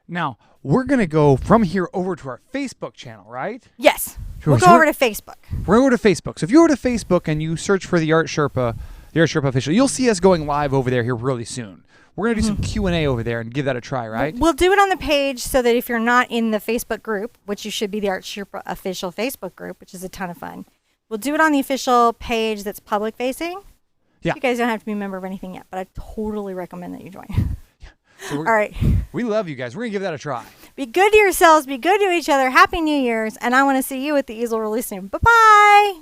Now, we're going to go from here over to our Facebook channel, right? Yes. Sure, We'll so go over to Facebook. We're over to Facebook. So if you go to Facebook and you search for the Art Sherpa official, you'll see us going live over there here really soon. We're going to do some Q&A over there and give that a try, right? We'll do it on the page so that if you're not in the Facebook group, which you should be, the ArtSherpa official Facebook group, which is a ton of fun, we'll do it on the official page that's public facing. Yeah. You guys don't have to be a member of anything yet, but I totally recommend that you join. So All right. We love you guys. We're going to give that a try. Be good to yourselves. Be good to each other. Happy New Year's. And I want to see you at the Easel really soon. Bye-bye.